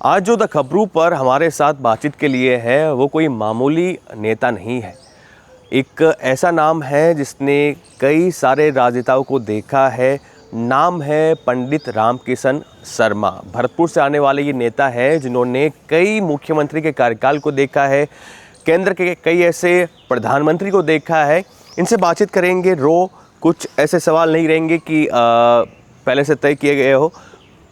आज जो द खबरू पर हमारे साथ बातचीत के लिए है वो कोई मामूली नेता नहीं है। एक ऐसा नाम है जिसने कई सारे राजनेताओं को देखा है। नाम है पंडित रामकिशन शर्मा। भरतपुर से आने वाले ये नेता है जिन्होंने कई मुख्यमंत्री के कार्यकाल को देखा है, केंद्र के कई ऐसे प्रधानमंत्री को देखा है। इनसे बातचीत करेंगे। कुछ ऐसे सवाल नहीं रहेंगे कि पहले से तय किए गए हो।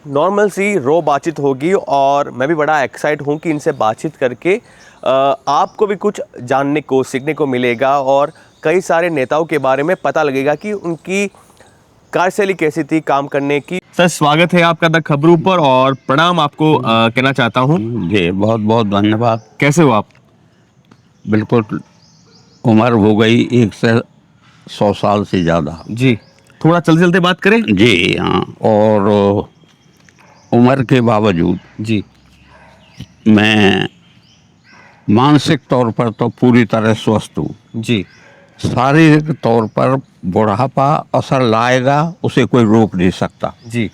नॉर्मल सी बातचीत होगी और मैं भी बड़ा एक्साइट हूँ कि इनसे बातचीत करके आपको भी कुछ जानने को सीखने को मिलेगा और कई सारे नेताओं के बारे में पता लगेगा कि उनकी कार्यशैली कैसी थी काम करने की। सर, स्वागत है आपका द खबरू पर और प्रणाम आपको कहना चाहता हूँ। जी बहुत बहुत धन्यवाद। कैसे हो आप? बिल्कुल, उम्र हो गई 100 साल से ज़्यादा। जी, थोड़ा चलते चलते बात करें। जी हाँ, और उम्र के बावजूद जी मैं मानसिक तौर पर तो पूरी तरह स्वस्थ हूँ। जी शारीरिक तौर पर बुढ़ापा असर लाएगा, उसे कोई रोक नहीं सकता। जी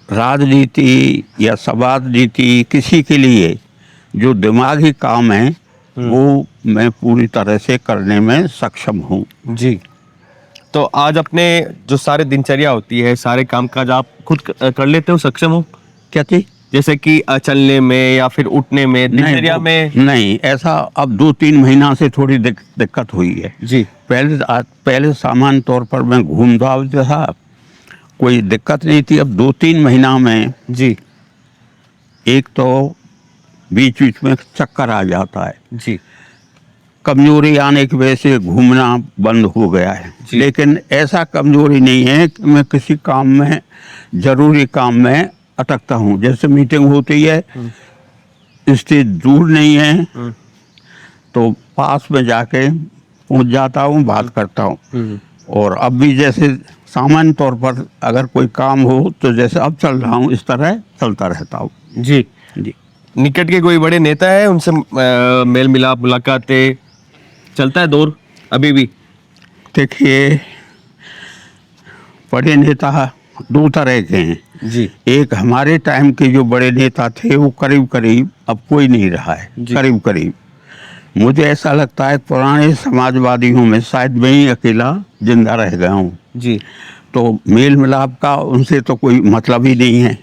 राजनीति या समाज नीति किसी के लिए जो दिमागी काम है वो मैं पूरी तरह से करने में सक्षम हूँ। जी। तो आज अपने जो सारे दिनचर्या होती है, सारे कामकाज आप खुद कर लेते हो, सक्षम हो? क्या चीज? जैसे कि चलने में या फिर उठने में, दिनचर्या में? नहीं, ऐसा अब 2-3 महीना से थोड़ी दिक्कत हुई है। जी। पहले सामान्य तौर पर मैं घूमता था, कोई दिक्कत नहीं थी। अब 2-3 महीना में जी एक तो बीच बीच में चक्कर आ जाता है। जी कमजोरी आने की वजह से घूमना बंद हो गया है। लेकिन ऐसा कमजोरी नहीं है कि मैं किसी काम में, जरूरी काम में अटकता हूँ। जैसे मीटिंग होती है, इससे दूर नहीं है तो पास में जाके पहुँच जाता हूँ, बात करता हूँ। और अब भी जैसे सामान्य तौर पर अगर कोई काम हो तो जैसे अब चल रहा हूँ, इस तरह चलता रहता हूँ। जी जी। निकट के कोई बड़े नेता है, उनसे मेल मिलाप, मुलाकातें चलता है दौर अभी भी? देखिए, बड़े नेता 2 तरह के हैं। जी एक हमारे टाइम के जो बड़े नेता थे वो करीब करीब अब कोई नहीं रहा है। करीब करीब मुझे ऐसा लगता है पुराने समाजवादियों में शायद मैं ही अकेला जिंदा रह गया हूँ। जी। तो मेल मिलाप का उनसे तो कोई मतलब ही नहीं है।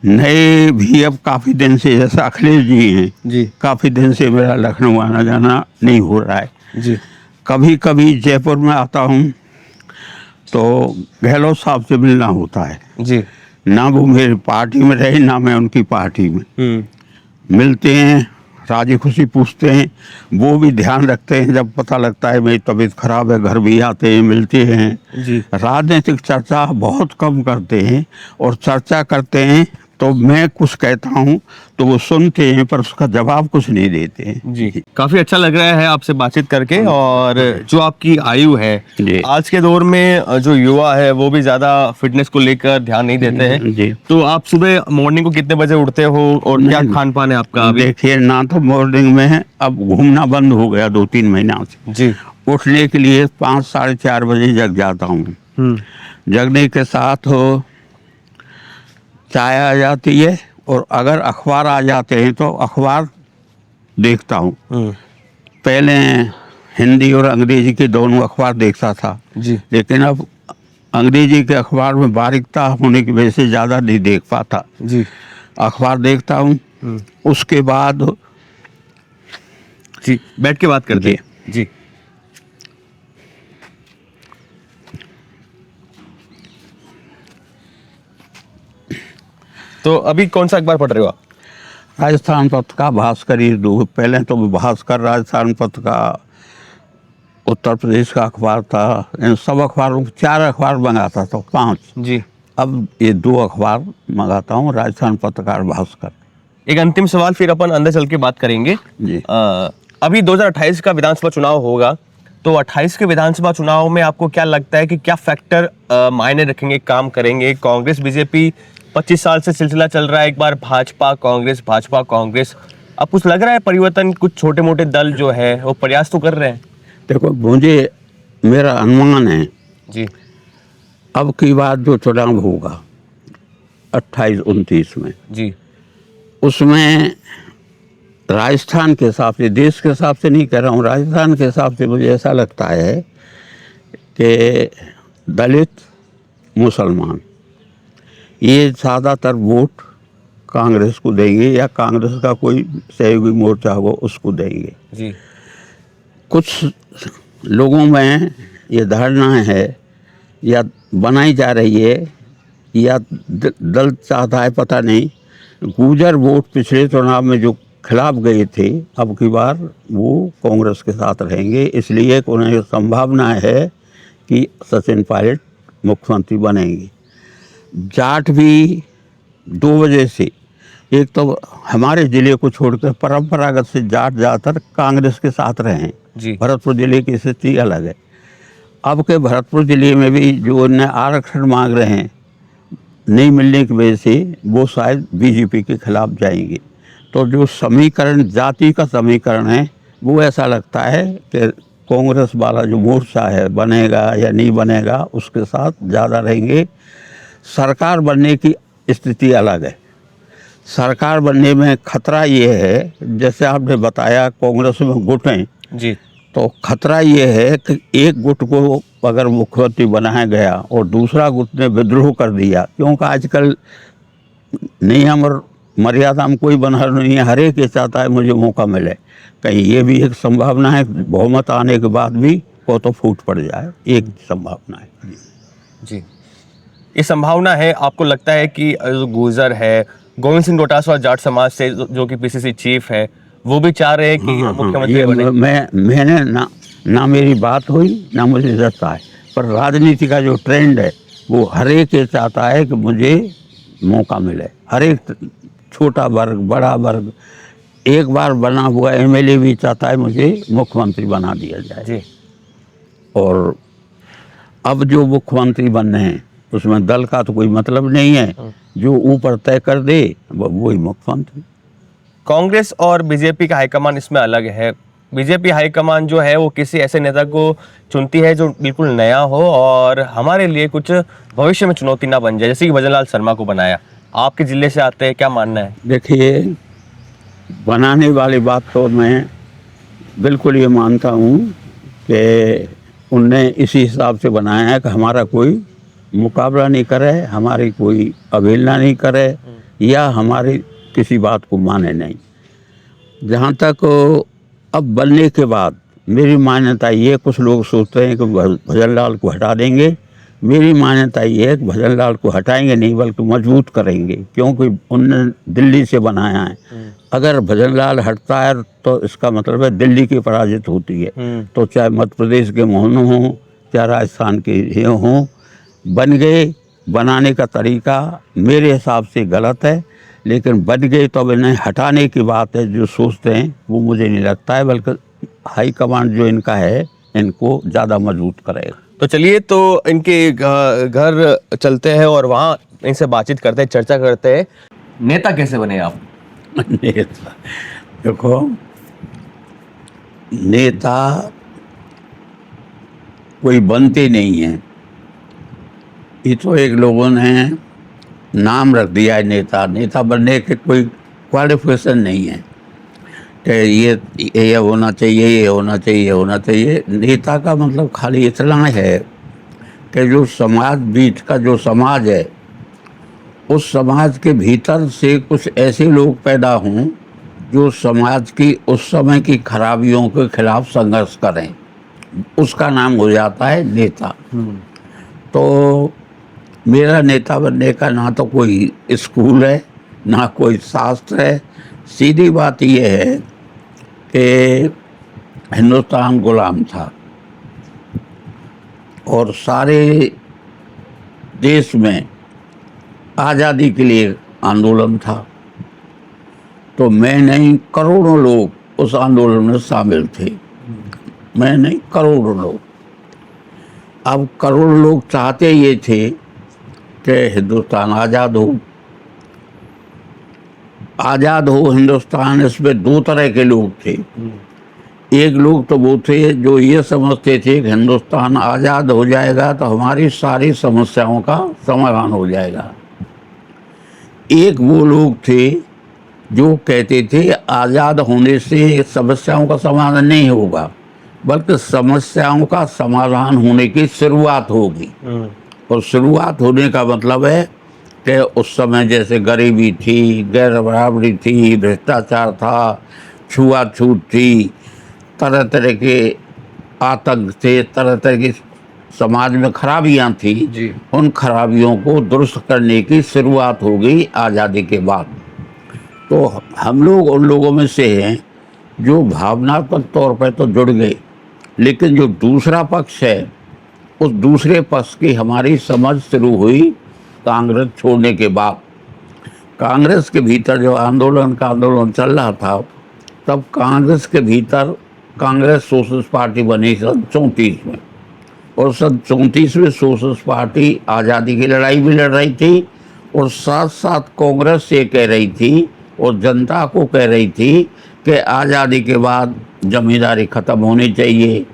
नए भी अब काफ़ी दिन से, जैसे अखिलेश जी हैं जी काफ़ी दिन से मेरा लखनऊ आना जाना नहीं हो रहा है। जी कभी कभी जयपुर में आता हूँ तो गहलोत साहब से मिलना होता है। जी ना वो मेरी पार्टी में रहे, ना मैं उनकी पार्टी में। मिलते हैं, राजी खुशी पूछते हैं, वो भी ध्यान रखते हैं। जब पता लगता है मेरी तबीयत खराब है, घर भी आते हैं, मिलते हैं। जी राजनीतिक चर्चा बहुत कम करते हैं, और चर्चा करते हैं तो मैं कुछ कहता हूँ तो वो सुनते हैं पर उसका जवाब कुछ नहीं देते हैं। जी। काफी अच्छा लग रहा है आपसे बातचीत करके। और जो आपकी आयु है, आज के दौर में जो युवा है वो भी ज्यादा फिटनेस को लेकर ध्यान नहीं देते हैं। जी। तो आप सुबह मॉर्निंग को कितने बजे उठते हो और क्या खान पान है आपका अभी? देखिए, ना तो मॉर्निंग में है, अब घूमना बंद हो गया 2-3 महीना से। जी। उठने के लिए 5-4:30 बजे जग जाता हूँ। जगने के साथ हो चाय आ जाती है, और अगर अखबार आ जाते हैं तो अखबार देखता हूँ। पहले हिंदी और अंग्रेजी के दोनों अखबार देखता था। जी। लेकिन अब अंग्रेजी के अखबार में बारीकता होने की वजह से ज़्यादा नहीं देख पाता। जी। अखबार देखता हूँ, उसके बाद जी, बैठ के बात करते हैं। जी। तो अभी कौन सा अखबार पढ़ रहे हो आप? राजस्थान पत्रिका, भास्कर, ये दो। पहले तो भास्कर, राजस्थान पत्रिका, उत्तर प्रदेश का अखबार था। इन सब अखबारों, 4 अखबार मंगाता था, 5। जी। अब ये 2 अखबार मंगाता हूँ, राजस्थान पत्रकार, भास्कर। एक अंतिम सवाल, फिर अपन अंदर चल के बात करेंगे। जी। अभी 2028 का विधानसभा चुनाव होगा, तो 28 के विधानसभा चुनाव में आपको क्या लगता है कि क्या फैक्टर मायने रखेंगे, काम करेंगे? कांग्रेस बीजेपी 25 साल से सिलसिला चल रहा है, एक बार भाजपा कांग्रेस, भाजपा कांग्रेस। अब कुछ लग रहा है परिवर्तन? कुछ छोटे मोटे दल जो है वो प्रयास तो कर रहे हैं। देखो, मुझे, मेरा अनुमान है जी। अब की बात जो चुनाव होगा 28-29 में, जी। उसमें राजस्थान के हिसाब से, देश के हिसाब से नहीं कह रहा हूँ, राजस्थान के हिसाब से मुझे ऐसा लगता है कि दलित, मुसलमान ये ज़्यादातर वोट कांग्रेस को देंगे या कांग्रेस का कोई सहयोगी मोर्चा होगा उसको देंगे। जी। कुछ लोगों में ये धारणा है या बनाई जा रही है या दल चाहता है, पता नहीं, गुर्जर वोट पिछले चुनाव में जो खिलाफ गए थे अब की बार वो कांग्रेस के साथ रहेंगे, इसलिए उन्हें संभावना है कि सचिन पायलट मुख्यमंत्री बनेंगे। जाट भी दो वजह से, एक तो हमारे ज़िले को छोड़कर परंपरागत से जाट ज़्यादातर कांग्रेस के साथ रहे हैं। जी। भरतपुर ज़िले की स्थिति अलग है। अब के भरतपुर ज़िले में भी जो उन्हें आरक्षण मांग रहे हैं नहीं मिलने की वजह से वो शायद बीजेपी के खिलाफ जाएंगे। तो जो समीकरण, जाति का समीकरण है, वो ऐसा लगता है कि कांग्रेस वाला जो मोर्चा है बनेगा या नहीं बनेगा उसके साथ ज़्यादा रहेंगे। सरकार बनने की स्थिति अलग है। सरकार बनने में खतरा ये है, जैसे आपने बताया कांग्रेस में गुट हैं जी। तो खतरा ये है कि एक गुट को अगर मुख्यमंत्री बनाया गया और दूसरा गुट ने विद्रोह कर दिया, क्योंकि आजकल नियम और मर्यादा में कोई बंधन नहीं है, हर एक ये चाहता है मुझे मौका मिले। कहीं ये भी एक संभावना है बहुमत आने के बाद भी वो तो फूट पड़ जाए, एक संभावना है। जी, ये संभावना है। आपको लगता है कि जो गुर्जर है, गोविंद सिंह डोटासरा जाट समाज से जो कि पीसीसी चीफ है, वो भी चाह रहे हैं कि मुख्यमंत्री बने? मैंने ना मेरी बात हुई ना मुझे लगता है, पर राजनीति का जो ट्रेंड है वो हर एक ये चाहता है कि मुझे मौका मिले। हर एक छोटा वर्ग, बड़ा वर्ग, एक बार बना हुआ एमएलए भी चाहता है मुझे मुख्यमंत्री बना दिया जाए। जी। और अब जो मुख्यमंत्री बन रहे हैं उसमें दल का तो कोई मतलब नहीं है, जो ऊपर तय कर दे वही मुख्यमंत्री। कांग्रेस और बीजेपी का हाईकमान इसमें अलग है। बीजेपी हाईकमान जो है वो किसी ऐसे नेता को चुनती है जो बिल्कुल नया हो और हमारे लिए कुछ भविष्य में चुनौती ना बन जाए, जैसे कि भजनलाल शर्मा को बनाया। आपके जिले से आते हैं, क्या मानना है? देखिए, बनाने वाली बात तो मैं बिल्कुल ये मानता हूँ कि उनने इसी हिसाब से बनाया है कि हमारा कोई मुकाबला नहीं करे, हमारी कोई अवहेलना नहीं करे या हमारी किसी बात को माने नहीं। जहाँ तक अब बनने के बाद मेरी मान्यता ये, कुछ लोग सोचते हैं कि भजनलाल को हटा देंगे, मेरी मान्यता ये है कि भजनलाल को हटाएंगे नहीं बल्कि मजबूत करेंगे, क्योंकि उनने दिल्ली से बनाया है। अगर भजनलाल हटता है तो इसका मतलब है दिल्ली की पराजित होती है। तो चाहे मध्य प्रदेश के मोहन हों, चाहे राजस्थान के ये हों, बन गए। बनाने का तरीका मेरे हिसाब से गलत है, लेकिन बन गए तो अब इन्हें हटाने की बात है जो सोचते हैं वो मुझे नहीं लगता है, बल्कि हाई कमांड जो इनका है इनको ज़्यादा मजबूत करेगा। तो चलिए, तो इनके घर चलते हैं और वहाँ इनसे बातचीत करते हैं, चर्चा करते हैं। नेता कैसे बने आप? नेता, देखो, नेता कोई बनते नहीं है, ये तो एक लोगों ने नाम रख दिया है नेता। नेता बनने के कोई क्वालिफिकेशन नहीं है कि ये होना चाहिए, ये होना चाहिए, ये होना चाहिए। नेता का मतलब खाली इतना है कि जो समाज बीच का जो समाज है उस समाज के भीतर से कुछ ऐसे लोग पैदा हों जो समाज की उस समय की खराबियों के खिलाफ संघर्ष करें, उसका नाम हो जाता है नेता। तो मेरा नेता बनने का ना तो कोई स्कूल है ना कोई शास्त्र है। सीधी बात यह है कि हिंदुस्तान गुलाम था और सारे देश में आज़ादी के लिए आंदोलन था, तो मैं नहीं करोड़ों लोग उस आंदोलन में शामिल थे। मैं नहीं, करोड़ों लोग। अब करोड़ों लोग चाहते ये थे कि हिंदुस्तान आज़ाद हो, आज़ाद हो हिंदुस्तान। इसमें दो तरह के लोग थे। एक लोग तो वो थे जो ये समझते थे कि हिंदुस्तान आज़ाद हो जाएगा तो हमारी सारी समस्याओं का समाधान हो जाएगा। एक वो लोग थे जो कहते थे आज़ाद होने से समस्याओं का समाधान नहीं होगा, बल्कि समस्याओं का समाधान होने की शुरुआत होगी। और शुरुआत होने का मतलब है कि उस समय जैसे गरीबी थी, गैर बराबरी थी, भ्रष्टाचार था, छुआछूत थी, तरह तरह के आतंक थे, तरह तरह की समाज में खराबियां थी, जी। उन खराबियों को दुरुस्त करने की शुरुआत हो गई आज़ादी के बाद। तो हम लोग उन लोगों में से हैं जो भावनात्मक तौर पर तो जुड़ गए, लेकिन जो दूसरा पक्ष है उस दूसरे पक्ष की हमारी समझ शुरू हुई कांग्रेस छोड़ने के बाद। कांग्रेस के भीतर जो आंदोलन चल रहा था, तब कांग्रेस के भीतर कांग्रेस सोशलिस्ट पार्टी बनी सन 34 में, और सन 34 में सोशलिस्ट पार्टी आज़ादी की लड़ाई भी लड़ रही थी, और साथ साथ कांग्रेस ये कह रही थी और जनता को कह रही थी कि आज़ादी के बाद जमींदारी ख़त्म होनी चाहिए,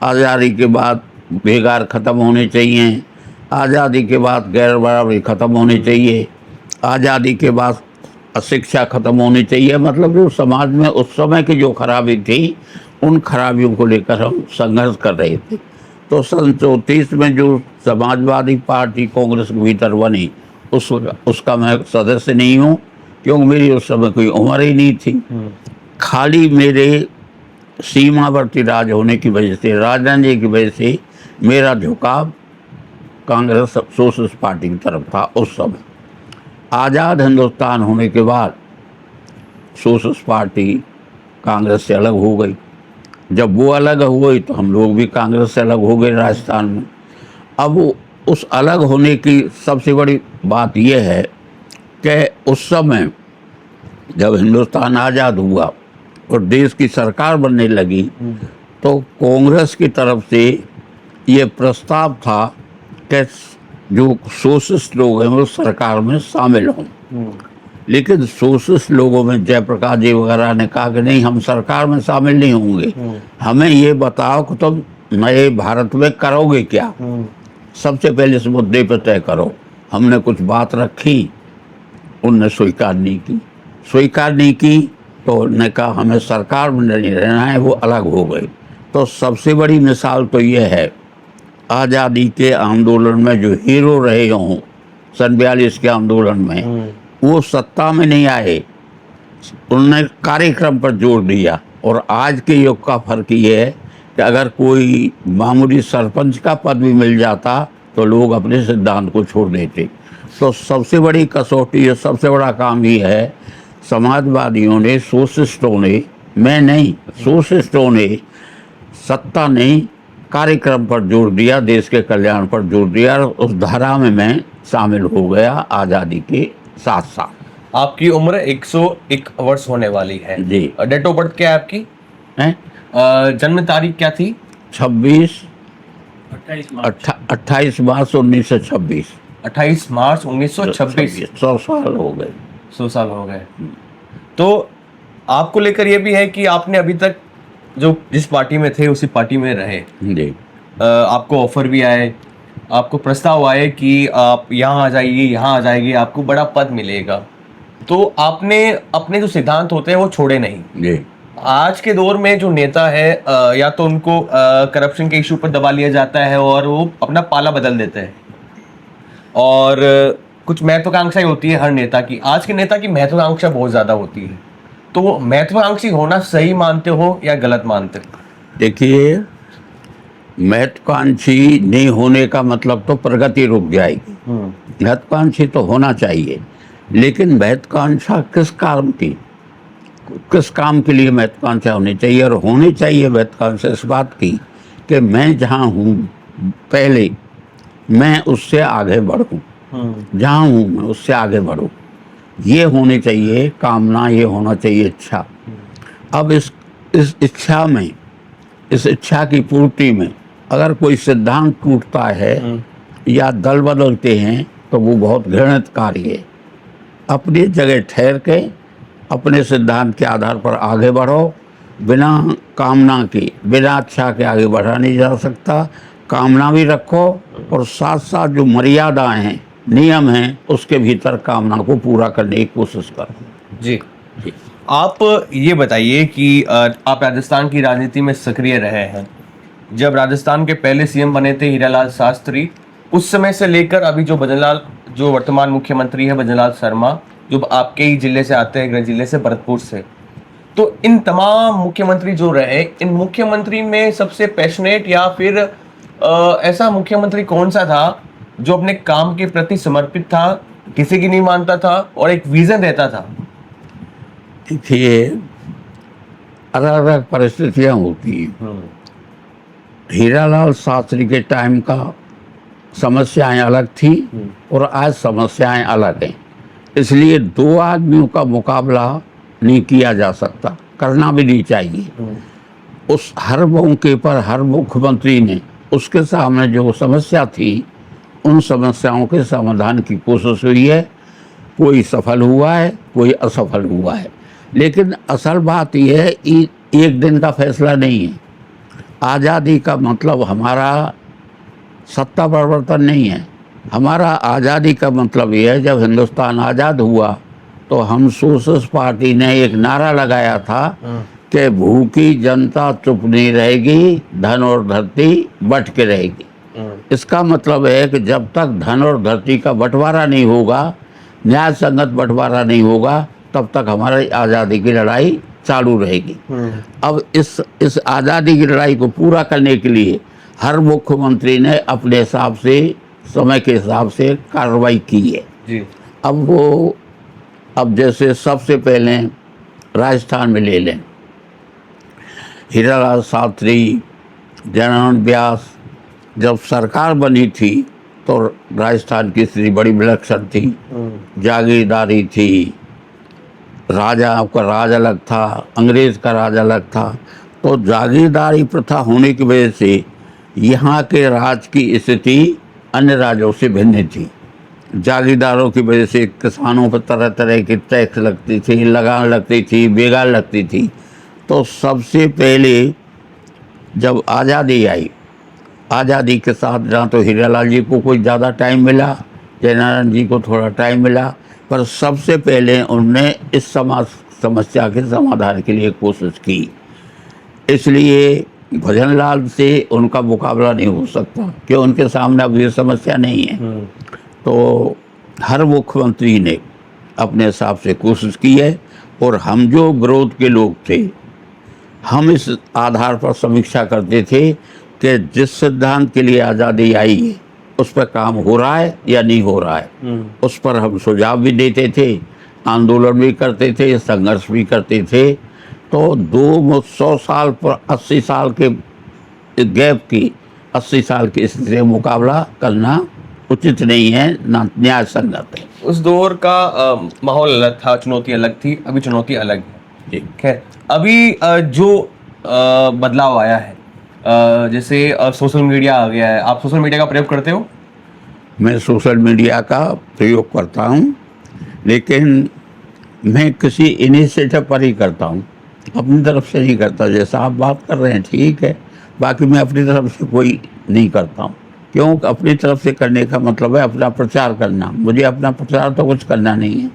आज़ादी के बाद बेगार ख़त्म होने चाहिए, आज़ादी के बाद गैर बराबरी ख़त्म होनी चाहिए, आज़ादी के बाद अशिक्षा ख़त्म होनी चाहिए। मतलब जो समाज में उस समय की जो खराबी थी, उन खराबियों को लेकर हम संघर्ष कर रहे थे। तो सन 34 में जो समाजवादी पार्टी कांग्रेस के भीतर बनी, उसका मैं सदस्य नहीं हूँ, क्योंकि मेरी उस समय कोई उम्र ही नहीं थी। खाली मेरे सीमावर्ती राज होने की वजह से, राजनीति की वजह से मेरा झुकाव कांग्रेस सोशलिस्ट पार्टी की तरफ था उस समय। आज़ाद हिंदुस्तान होने के बाद सोशलिस्ट पार्टी कांग्रेस से अलग हो गई। जब वो अलग हो गई तो हम लोग भी कांग्रेस से अलग हो गए राजस्थान में। अब उस अलग होने की सबसे बड़ी बात यह है कि उस समय जब हिंदुस्तान आज़ाद हुआ और देश की सरकार बनने लगी, तो कांग्रेस की तरफ से ये प्रस्ताव था कि जो सोशलिस्ट लोग हैं वो सरकार में शामिल हों। लेकिन सोशलिस्ट लोगों में जयप्रकाश जी वगैरह ने कहा कि नहीं, हम सरकार में शामिल नहीं होंगे, हमें ये बताओ कि तुम नए भारत में करोगे क्या, सबसे पहले इस मुद्दे पर तय करो। हमने कुछ बात रखी, उनने स्वीकार नहीं की, तो उन्होंने कहा हमें सरकार में नहीं रहना है, वो अलग हो गए। तो सबसे बड़ी मिसाल तो ये है, आज़ादी के आंदोलन में जो हीरो रहे हों सन 42 के आंदोलन में, वो सत्ता में नहीं आए, उन्होंने कार्यक्रम पर जोर दिया। और आज के युग का फर्क ये है कि अगर कोई मामूली सरपंच का पद भी मिल जाता तो लोग अपने सिद्धांत को छोड़ देते। तो सबसे बड़ी कसौटी और सबसे बड़ा काम ये है, समाजवादियों ने, सोशलिस्टों ने, मैं नहीं, सोशलिस्टों ने सत्ता नहीं, कार्यक्रम पर जोर दिया, देश के कल्याण पर जोर दिया, और उस धारा में मैं शामिल हो गया आज़ादी के साथ साथ। आपकी उम्र 101 वर्ष होने वाली है जी। डेट ऑफ बर्थ क्या है आपकी? जन्म तारीख क्या थी? 28 मार्च 1926। 28 मार्च 1926। 100 साल हो गए। 100 साल हो गए। तो आपको लेकर ये भी है कि आपने अभी तक जो जिस पार्टी में थे उसी पार्टी में रहे। जी। आपको ऑफर भी आए, आपको प्रस्ताव आए कि आप यहाँ आ जाइए, यहाँ आ जाएगी, आपको बड़ा पद मिलेगा, तो आपने अपने जो सिद्धांत होते हैं वो छोड़े नहीं। जी। आज के दौर में जो नेता है, या तो उनको करप्शन के इशू पर दबा लिया जाता है और वो अपना पाला बदल देते हैं, और कुछ महत्वाकांक्षाएं होती है हर नेता की। आज के नेता की महत्वाकांक्षा बहुत ज़्यादा होती है, तो वो महत्वाकांक्षी होना सही मानते हो या गलत मानते हो? देखिए, महत्वाकांक्षी नहीं होने का मतलब तो प्रगति रुक जाएगी। महत्वाकांक्षी तो होना चाहिए, लेकिन महत्वाकांक्षा किस काम के लिए महत्वाकांक्षा होनी चाहिए? और होनी चाहिए महत्वाकांक्षा इस बात की कि मैं जहाँ हूँ पहले, मैं उससे आगे बढ़ूँ, जहाँ हूँ मैं उससे आगे बढ़ूँ, ये होनी चाहिए कामना, ये होना चाहिए इच्छा। अब इस इच्छा में, इस इच्छा की पूर्ति में अगर कोई सिद्धांत टूटता है या दल बदलते हैं तो वो बहुत घृणित कार्य है। अपनी जगह ठहर के अपने सिद्धांत के आधार पर आगे बढ़ो। बिना कामना के, बिना इच्छा के आगे बढ़ा नहीं जा सकता। कामना भी रखो और साथ साथ जो मर्यादाएं हैं, नियम हैं, उसके भीतर कामना को पूरा करने की कोशिश करो। जी। जी। आप ये बताइए कि आप राजस्थान की राजनीति में सक्रिय रहे हैं। जब राजस्थान के पहले सीएम बने थे हीरालाल शास्त्री, उस समय से लेकर अभी जो वर्तमान मुख्यमंत्री है भजनलाल शर्मा, जो आपके ही जिले से आते हैं, गृह जिले से, भरतपुर से। तो इन तमाम मुख्यमंत्री जो रहे, इन मुख्यमंत्री में सबसे पैशनेट या फिर ऐसा मुख्यमंत्री कौन सा था जो अपने काम के प्रति समर्पित था, किसी की नहीं मानता था और एक विजन रहता था? देखिए, अलग अलग परिस्थितियाँ होती हैं। हीरालाल शास्त्री के टाइम का समस्याएं अलग थी और आज समस्याएं अलग हैं, इसलिए दो आदमियों का मुकाबला नहीं किया जा सकता, करना भी नहीं चाहिए। उस हर मौके पर हर मुख्यमंत्री ने उसके सामने जो समस्या थी उन समस्याओं के समाधान की कोशिश हुई है। कोई सफल हुआ है, कोई असफल हुआ है, लेकिन असल बात यह है कि एक दिन का फैसला नहीं है। आज़ादी का मतलब हमारा सत्ता परिवर्तन नहीं है। हमारा आज़ादी का मतलब यह है, जब हिंदुस्तान आज़ाद हुआ तो हम सोशलिस्ट पार्टी ने एक नारा लगाया था कि भूखी जनता चुप नहीं रहेगी, धन और धरती बंट के रहेगी। इसका मतलब है कि जब तक धन और धरती का बंटवारा नहीं होगा, न्याय संगत बंटवारा नहीं होगा, तब तक हमारी आज़ादी की लड़ाई चालू रहेगी। अब इस आज़ादी की लड़ाई को पूरा करने के लिए हर मुख्यमंत्री ने अपने हिसाब से, समय के हिसाब से कार्रवाई की है जी। अब जैसे सबसे पहले राजस्थान में ले लें, हीरालाल शास्त्री, जनार्दन व्यास, जब सरकार बनी थी तो राजस्थान की स्थिति बड़ी विलक्षण थी। जागीरदारी थी, राजा का राज अलग था, अंग्रेज का राज अलग था। तो जागीरदारी प्रथा होने की वजह से यहाँ के राज की स्थिति अन्य राज्यों से भिन्न थी। जागीरदारों की वजह से किसानों पर तरह तरह की टैक्स लगती थी, लगान लगती थी, बेगार लगती थी। तो सबसे पहले जब आज़ादी आई, आज़ादी के साथ जहाँ तो हीरालाल जी को कोई ज़्यादा टाइम मिला, जयनारायण जी को थोड़ा टाइम मिला, पर सबसे पहले उन्होंने इस समस्या के समाधान के लिए कोशिश की। इसलिए भजनलाल से उनका मुकाबला नहीं हो सकता कि उनके सामने अब ये समस्या नहीं है। तो हर मुख्यमंत्री ने अपने हिसाब से कोशिश की है और हम जो विरोध के लोग थे, हम इस आधार पर समीक्षा करते थे कि जिस सिद्धांत के लिए आज़ादी आई है उस पर काम हो रहा है या नहीं हो रहा है। उस पर हम सुझाव भी देते थे, आंदोलन भी करते थे, संघर्ष भी करते थे। तो 100 साल पर 80 साल के गैप की 80 साल की स्थिति से मुकाबला करना उचित नहीं है, ना न्याय संगत है। उस दौर का माहौल अलग था, चुनौती अलग थी, अभी चुनौती अलग है। जी। खैर, अभी जो बदलाव आया है, जैसे सोशल मीडिया आ गया है, आप सोशल मीडिया का प्रयोग करते हो? मैं सोशल मीडिया का प्रयोग करता हूँ, लेकिन मैं किसी इनिशिएटिव पर ही करता हूँ, अपनी तरफ से नहीं करता। जैसा आप बात कर रहे हैं ठीक है, बाकी मैं अपनी तरफ से कोई नहीं करता हूँ। क्यों? अपनी तरफ से करने का मतलब है अपना प्रचार करना। मुझे अपना प्रचार तो कुछ करना नहीं है।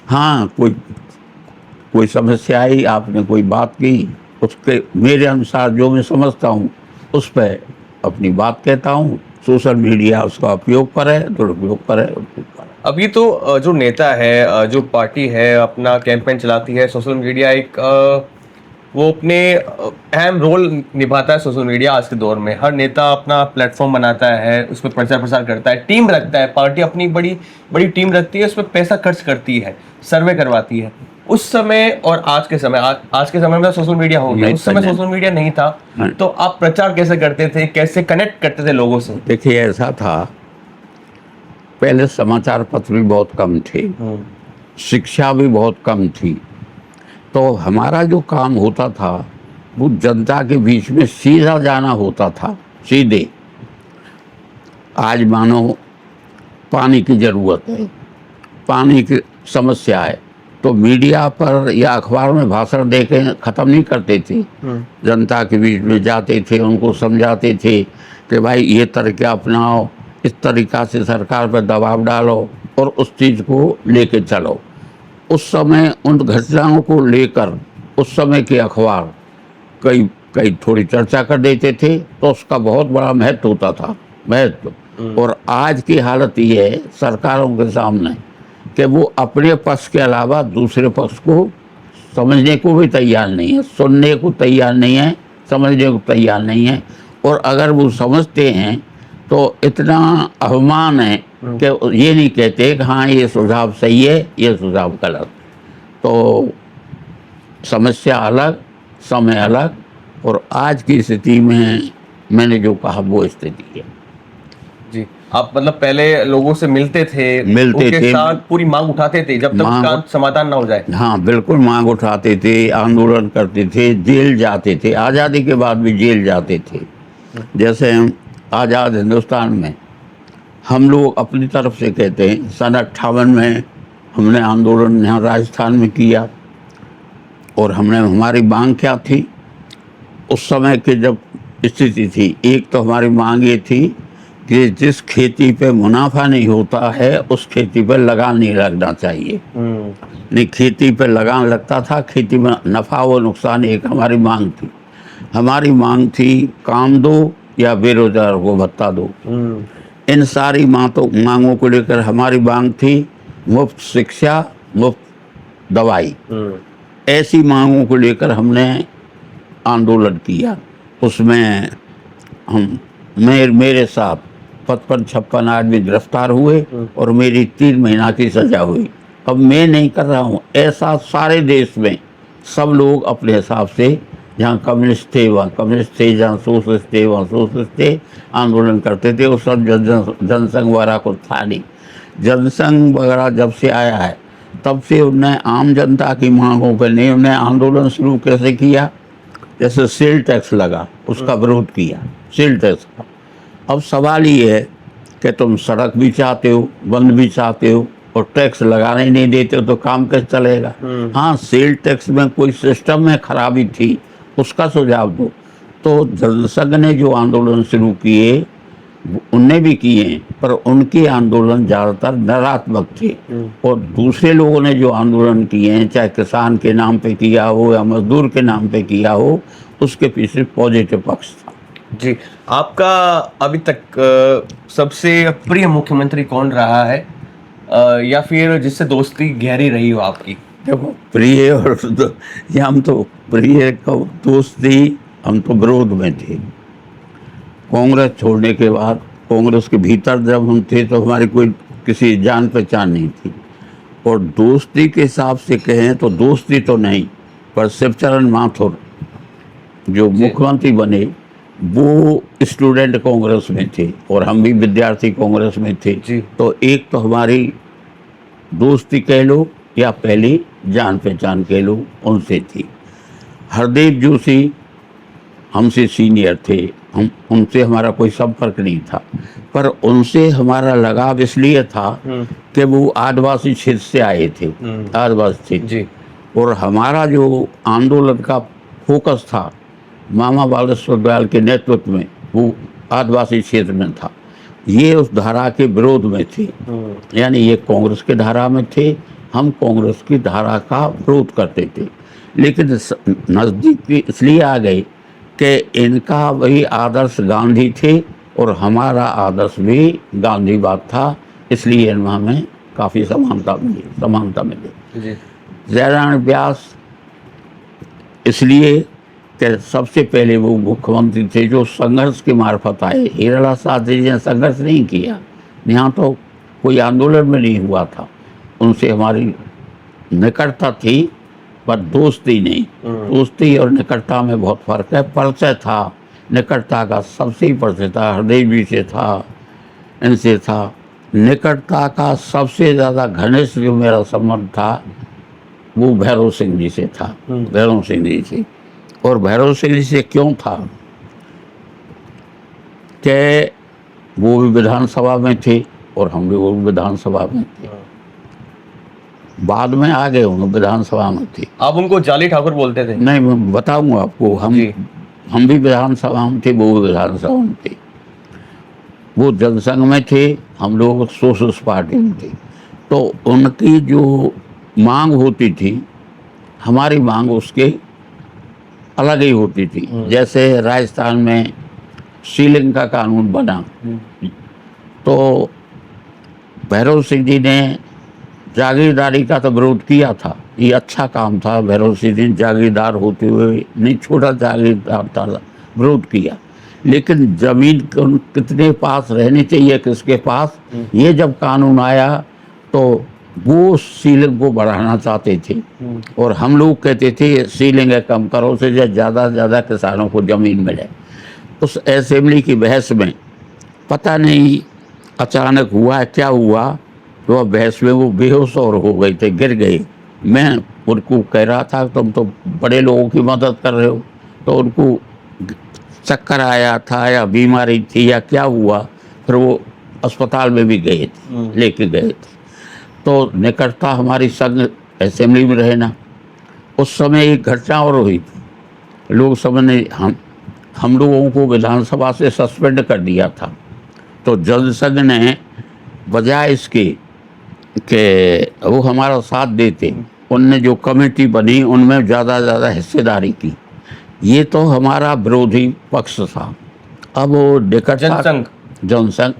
हाँ, कोई समस्या आई, आपने कोई बात की, उसके मेरे अनुसार जो मैं समझता हूँ उस पर अपनी बात कहता हूँ। सोशल मीडिया उसका उपयोग करे, दुरुपयोग करे, उपयोग करे। अभी तो जो नेता है, जो पार्टी है, अपना कैंपेन चलाती है, सोशल मीडिया एक वो अपने अहम रोल निभाता है। सोशल मीडिया आज के दौर में हर नेता अपना प्लेटफॉर्म बनाता है, उस पर प्रचार प्रसार करता है, टीम रखता है, पार्टी अपनी बड़ी बड़ी टीम रखती है, उस पर पैसा खर्च करती है, सर्वे करवाती है। उस समय और आज के समय, आज के समय में सोशल मीडिया हो गया, उस समय सोशल मीडिया नहीं था। तो आप प्रचार कैसे करते थे, कैसे कनेक्ट करते थे लोगों से? देखिए, ऐसा था, पहले समाचार पत्र भी बहुत कम थे, शिक्षा भी बहुत कम थी। तो हमारा जो काम होता था वो जनता के बीच में सीधा जाना होता था, सीधे। आज मानो पानी की ज़रूरत है, पानी की समस्या है, तो मीडिया पर या अखबार में भाषण दे के ख़त्म नहीं करते थे। जनता के बीच में जाते थे, उनको समझाते थे कि भाई ये तरीका अपनाओ, इस तरीक़ा से सरकार पर दबाव डालो और उस चीज़ को लेके चलो। उस समय उन घटनाओं को लेकर उस समय के अखबार कई कई थोड़ी चर्चा कर देते थे, तो उसका बहुत बड़ा महत्व होता था, महत्व। और आज की हालत ये है सरकारों के सामने कि वो अपने पक्ष के अलावा दूसरे पक्ष को समझने को भी तैयार नहीं है, सुनने को तैयार नहीं है, समझने को तैयार नहीं है। और अगर वो समझते हैं तो इतना अभिमान है कि ये नहीं कहते कि हाँ ये सुझाव सही है, ये सुझाव गलत। तो समस्या अलग, समय अलग, और आज की स्थिति में मैंने जो कहा वो स्थिति है। जी, आप मतलब पहले लोगों से मिलते थे, उनके साथ पूरी मांग उठाते थे जब तक उसका समाधान ना हो जाए। हाँ बिल्कुल, मांग उठाते थे, आंदोलन करते थे, जेल जाते थे, आज़ादी के बाद भी जेल जाते थे। जैसे हम आज़ाद हिंदुस्तान में हम लोग अपनी तरफ से कहते हैं, सन 58 में हमने आंदोलन यहाँ राजस्थान में किया। और हमने, हमारी मांग क्या थी उस समय के जब स्थिति थी, एक तो हमारी मांग ये थी कि जिस खेती पे मुनाफा नहीं होता है उस खेती पे लगान नहीं लगना चाहिए। नहीं, खेती पे लगान लगता था, खेती में नफ़ा व नुकसान एक हमारी मांग थी। हमारी मांग थी काम दो या बेरोजगार को भत्ता दो। इन सारी मांगों को लेकर हमारी मांग थी मुफ्त शिक्षा, मुफ्त दवाई। ऐसी मांगों को लेकर हमने आंदोलन किया। उसमें हम मेरे साथ 55-56 आदमी गिरफ्तार हुए और मेरी 3 महीना की सज़ा हुई। अब मैं नहीं कर रहा हूँ, ऐसा सारे देश में सब लोग अपने हिसाब से, जहाँ कम्युनिस्ट थे वहाँ कम्युनिस्ट थे, जहाँ सोशलिस्ट थे वहाँ सोशलिस्ट थे, आंदोलन करते थे। उस सब जनसंघ वगैरह को था नहीं। जनसंघ वगैरह जब से आया है तब से उन्हें आम जनता की मांगों पर नहीं, उन्हें आंदोलन शुरू कैसे किया, जैसे सेल टैक्स लगा उसका विरोध किया, सेल टैक्स का। अब सवाल ये है कि तुम सड़क भी चाहते हो, बंद भी चाहते हो, और टैक्स लगाने ही नहीं देते हो तो काम कैसे चलेगा। हाँ, सेल टैक्स में कोई सिस्टम में खराबी थी, उसका सुझाव दो। तो जनसंघ ने जो आंदोलन शुरू किए उनने भी किए, पर उनके आंदोलन ज़्यादातर नकारात्मक थे। और दूसरे लोगों ने जो आंदोलन किए हैं, चाहे किसान के नाम पे किया हो या मजदूर के नाम पे किया हो, उसके पीछे पॉजिटिव पक्ष था। जी, आपका अभी तक सबसे प्रिय मुख्यमंत्री कौन रहा है, या फिर जिससे दोस्ती गहरी रही हो आपकी? देखो, प्रिय और हम तो प्रिय का दोस्ती, हम तो विरोध में थे। कांग्रेस छोड़ने के बाद, कांग्रेस के भीतर जब हम थे तो हमारी कोई किसी जान पहचान नहीं थी। और दोस्ती के हिसाब से कहें तो दोस्ती तो नहीं, पर शिवचरण माथुर जो मुख्यमंत्री बने वो स्टूडेंट कांग्रेस में थे और हम भी विद्यार्थी कांग्रेस में थे। तो एक तो हमारी दोस्ती कह लो या पहली जान पहचान कह लो, उनसे थी। हरदेव जोशी हमसे सीनियर थे, हम उनसे हमारा कोई संपर्क नहीं था, पर उनसे हमारा लगाव इसलिए था कि वो आदिवासी क्षेत्र से आए थे, आदिवासी थे। और हमारा जो आंदोलन का फोकस था मामा बालेश्वर दयाल के नेतृत्व में, वो आदिवासी क्षेत्र में था। ये उस धारा के विरोध में थे, यानी ये कांग्रेस के धारा में थे, हम कांग्रेस की धारा का विरोध करते थे। लेकिन नज़दीक इसलिए आ गए कि इनका वही आदर्श गांधी थे और हमारा आदर्श भी गांधीवाद था, इसलिए इनमें हमें काफ़ी समानता मिली। जयनारायण व्यास इसलिए कि सबसे पहले वो मुख्यमंत्री थे जो संघर्ष के मार्फत आए। हीरालाल शास्त्री जी ने संघर्ष नहीं किया, यहाँ तो कोई आंदोलन में नहीं हुआ था। उनसे हमारी निकटता थी पर दोस्ती नहीं। दोस्ती और निकटता में बहुत फर्क है। परिचय था, निकटता का सबसे ही परिचय था, हरदेव जी से था, इनसे था। निकटता का सबसे ज़्यादा घनिष्ठ जो मेरा संबंध था वो भैरव सिंह जी से था, भैरव सिंह जी से। और भैरव सिंह जी से क्यों था कि वो भी विधानसभा में थे और हम भी वो विधानसभा में थे। बाद में आ गए, होंगे विधानसभा में थे। आप उनको जाली ठाकुर बोलते थे? नहीं, मैं बताऊंगा आपको। हम भी विधानसभा में थे, वो भी विधानसभा में थे। वो जनसंघ में थे, हम लोग सोशलिस्ट पार्टी में थे। तो उनकी जो मांग होती थी, हमारी मांग उसके अलग ही होती थी। जैसे राजस्थान में सीलिंग का कानून बना, तो भैरव सिंह जी ने जागीरदारी का तो विरोध किया था। ये अच्छा काम था, भैरव सिंह जी जागीरदार होते हुए नहीं, छोटा जागीरदार था, विरोध किया। लेकिन जमीन कितने पास रहनी चाहिए, किसके पास, ये जब कानून आया तो वो सीलिंग को बढ़ाना चाहते थे और हम लोग कहते थे सीलिंग कम करो, उससे ज़्यादा से ज़्यादा किसानों को ज़मीन मिले। उस असेंबली की बहस में पता नहीं अचानक हुआ क्या हुआ, तो बहस में वो बेहोश और हो गए थे, गिर गए। मैं उनको कह रहा था तुम तो बड़े लोगों की मदद कर रहे हो, तो उनको चक्कर आया था या बीमारी थी या क्या हुआ, फिर वो अस्पताल में भी गए थे, लेके गए थे। तो निकटता हमारी संघ असेंबली में रहना, उस समय एक घटना और हुई थी। लोग समझने हम लोगों को विधानसभा से सस्पेंड कर दिया था। तो जनसंघ ने बजाय इसके कि वो हमारा साथ देते, उनने जो कमेटी बनी उनमें ज़्यादा से ज़्यादा हिस्सेदारी की। ये तो हमारा विरोधी पक्ष था। अब वो निकटता जनसंघ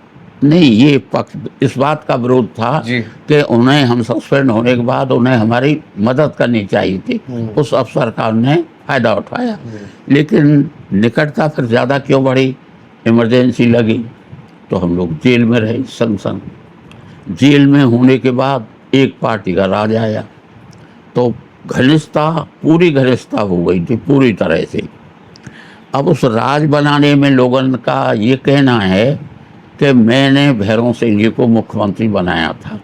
नहीं, ये पक्ष इस बात का विरोध था कि उन्हें हम सस्पेंड होने के बाद उन्हें हमारी मदद करनी चाहिए थी। उस अवसर का उन्हें फ़ायदा उठाया। लेकिन निकटता फिर ज़्यादा क्यों बढ़ी, इमरजेंसी लगी तो हम लोग जेल में रहे। संग जेल में होने के बाद एक पार्टी का राज आया, तो घनिष्ठता, पूरी घनिष्ठता हो गई थी पूरी तरह से। अब उस राज बनाने में लोगों का ये कहना है कि मैंने भैरव सिंह जी को मुख्यमंत्री बनाया था।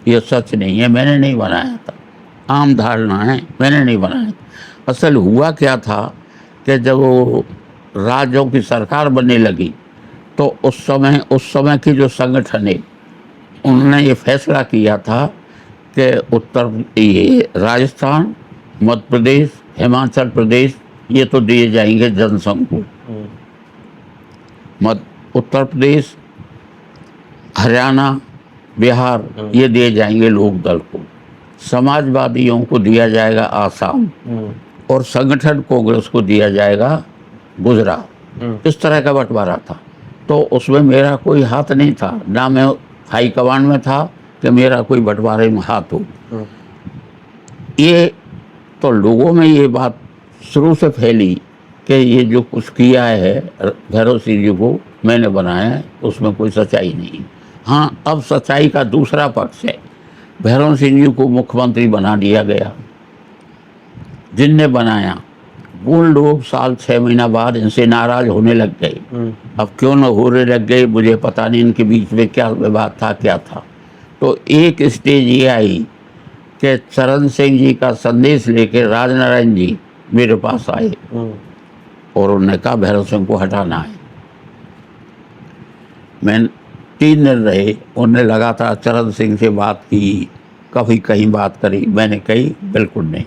ये सच नहीं है, मैंने नहीं बनाया था, आम धारणा है, मैंने नहीं बनाया। असल हुआ क्या था कि जब वो राज्यों की सरकार बनने लगी तो उस समय के जो संगठन है उन्होंने ये फैसला किया था कि ये राजस्थान, मध्य प्रदेश, हिमाचल प्रदेश ये तो दिए जाएंगे जनसंघ को, उत्तर प्रदेश, हरियाणा, बिहार ये दिए जाएंगे लोकदल को, समाजवादियों को दिया जाएगा आसाम, और संगठन कांग्रेस को दिया जाएगा गुजरात। इस तरह का बंटवारा था। तो उसमें मेरा कोई हाथ नहीं था, ना मैं हाई कमांड में था कि मेरा कोई बंटवारे में हाथ हो। ये तो लोगों में ये बात शुरू से फैली कि ये जो कुछ किया है भैरव सिंह जी को मैंने बनाया है, उसमें कोई सच्चाई नहीं। हाँ, अब सच्चाई का दूसरा पक्ष है। भैरव सिंह जी को मुख्यमंत्री बना दिया गया। जिनने बनाया वो लोग साल 6 महीना बाद इनसे नाराज होने लग गए। अब क्यों न होने लग गए मुझे पता नहीं, इनके बीच में क्या विवाद था, क्या था। तो एक स्टेज ये आई कि चरण सिंह जी का संदेश लेके राजनारायण जी मेरे पास आए और उन्होंने कहा भैरव सिंह को हटाना है। मैं 3 दिन रहे, उन्होंने लगातार चरण सिंह से बात की, कभी कहीं बात करी, मैंने कही बिल्कुल नहीं।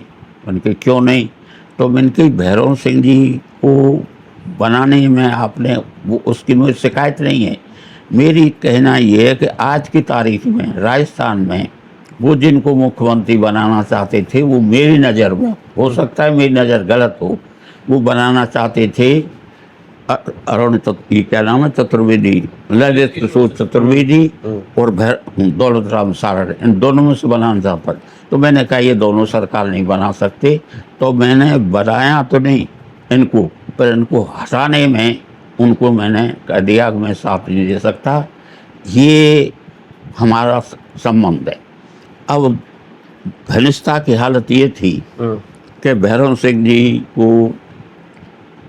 उनके क्यों नहीं, तो मैंने कही भैरव सिंह जी को बनाने में आपने वो उसकी मुझे शिकायत नहीं है। मेरी कहना ये है कि आज की तारीख में राजस्थान में वो जिनको मुख्यमंत्री बनाना चाहते थे, वो मेरी नज़र में, हो सकता है मेरी नज़र गलत हो, वो बनाना चाहते थे अरुण क्या नाम है, चतुर्वेदी, ललित किशोर चतुर्वेदी और दौलत राम सारड़, इन दोनों में से बनाना चाहता। तो मैंने कहा ये दोनों सरकार नहीं बना सकते। तो मैंने बनाया तो नहीं इनको, पर इनको हटाने में उनको मैंने कह दिया कि मैं साथ नहीं दे सकता, ये हमारा संबंध है। अब घनिष्ठता की हालत ये थी कि भैरव सिंह जी को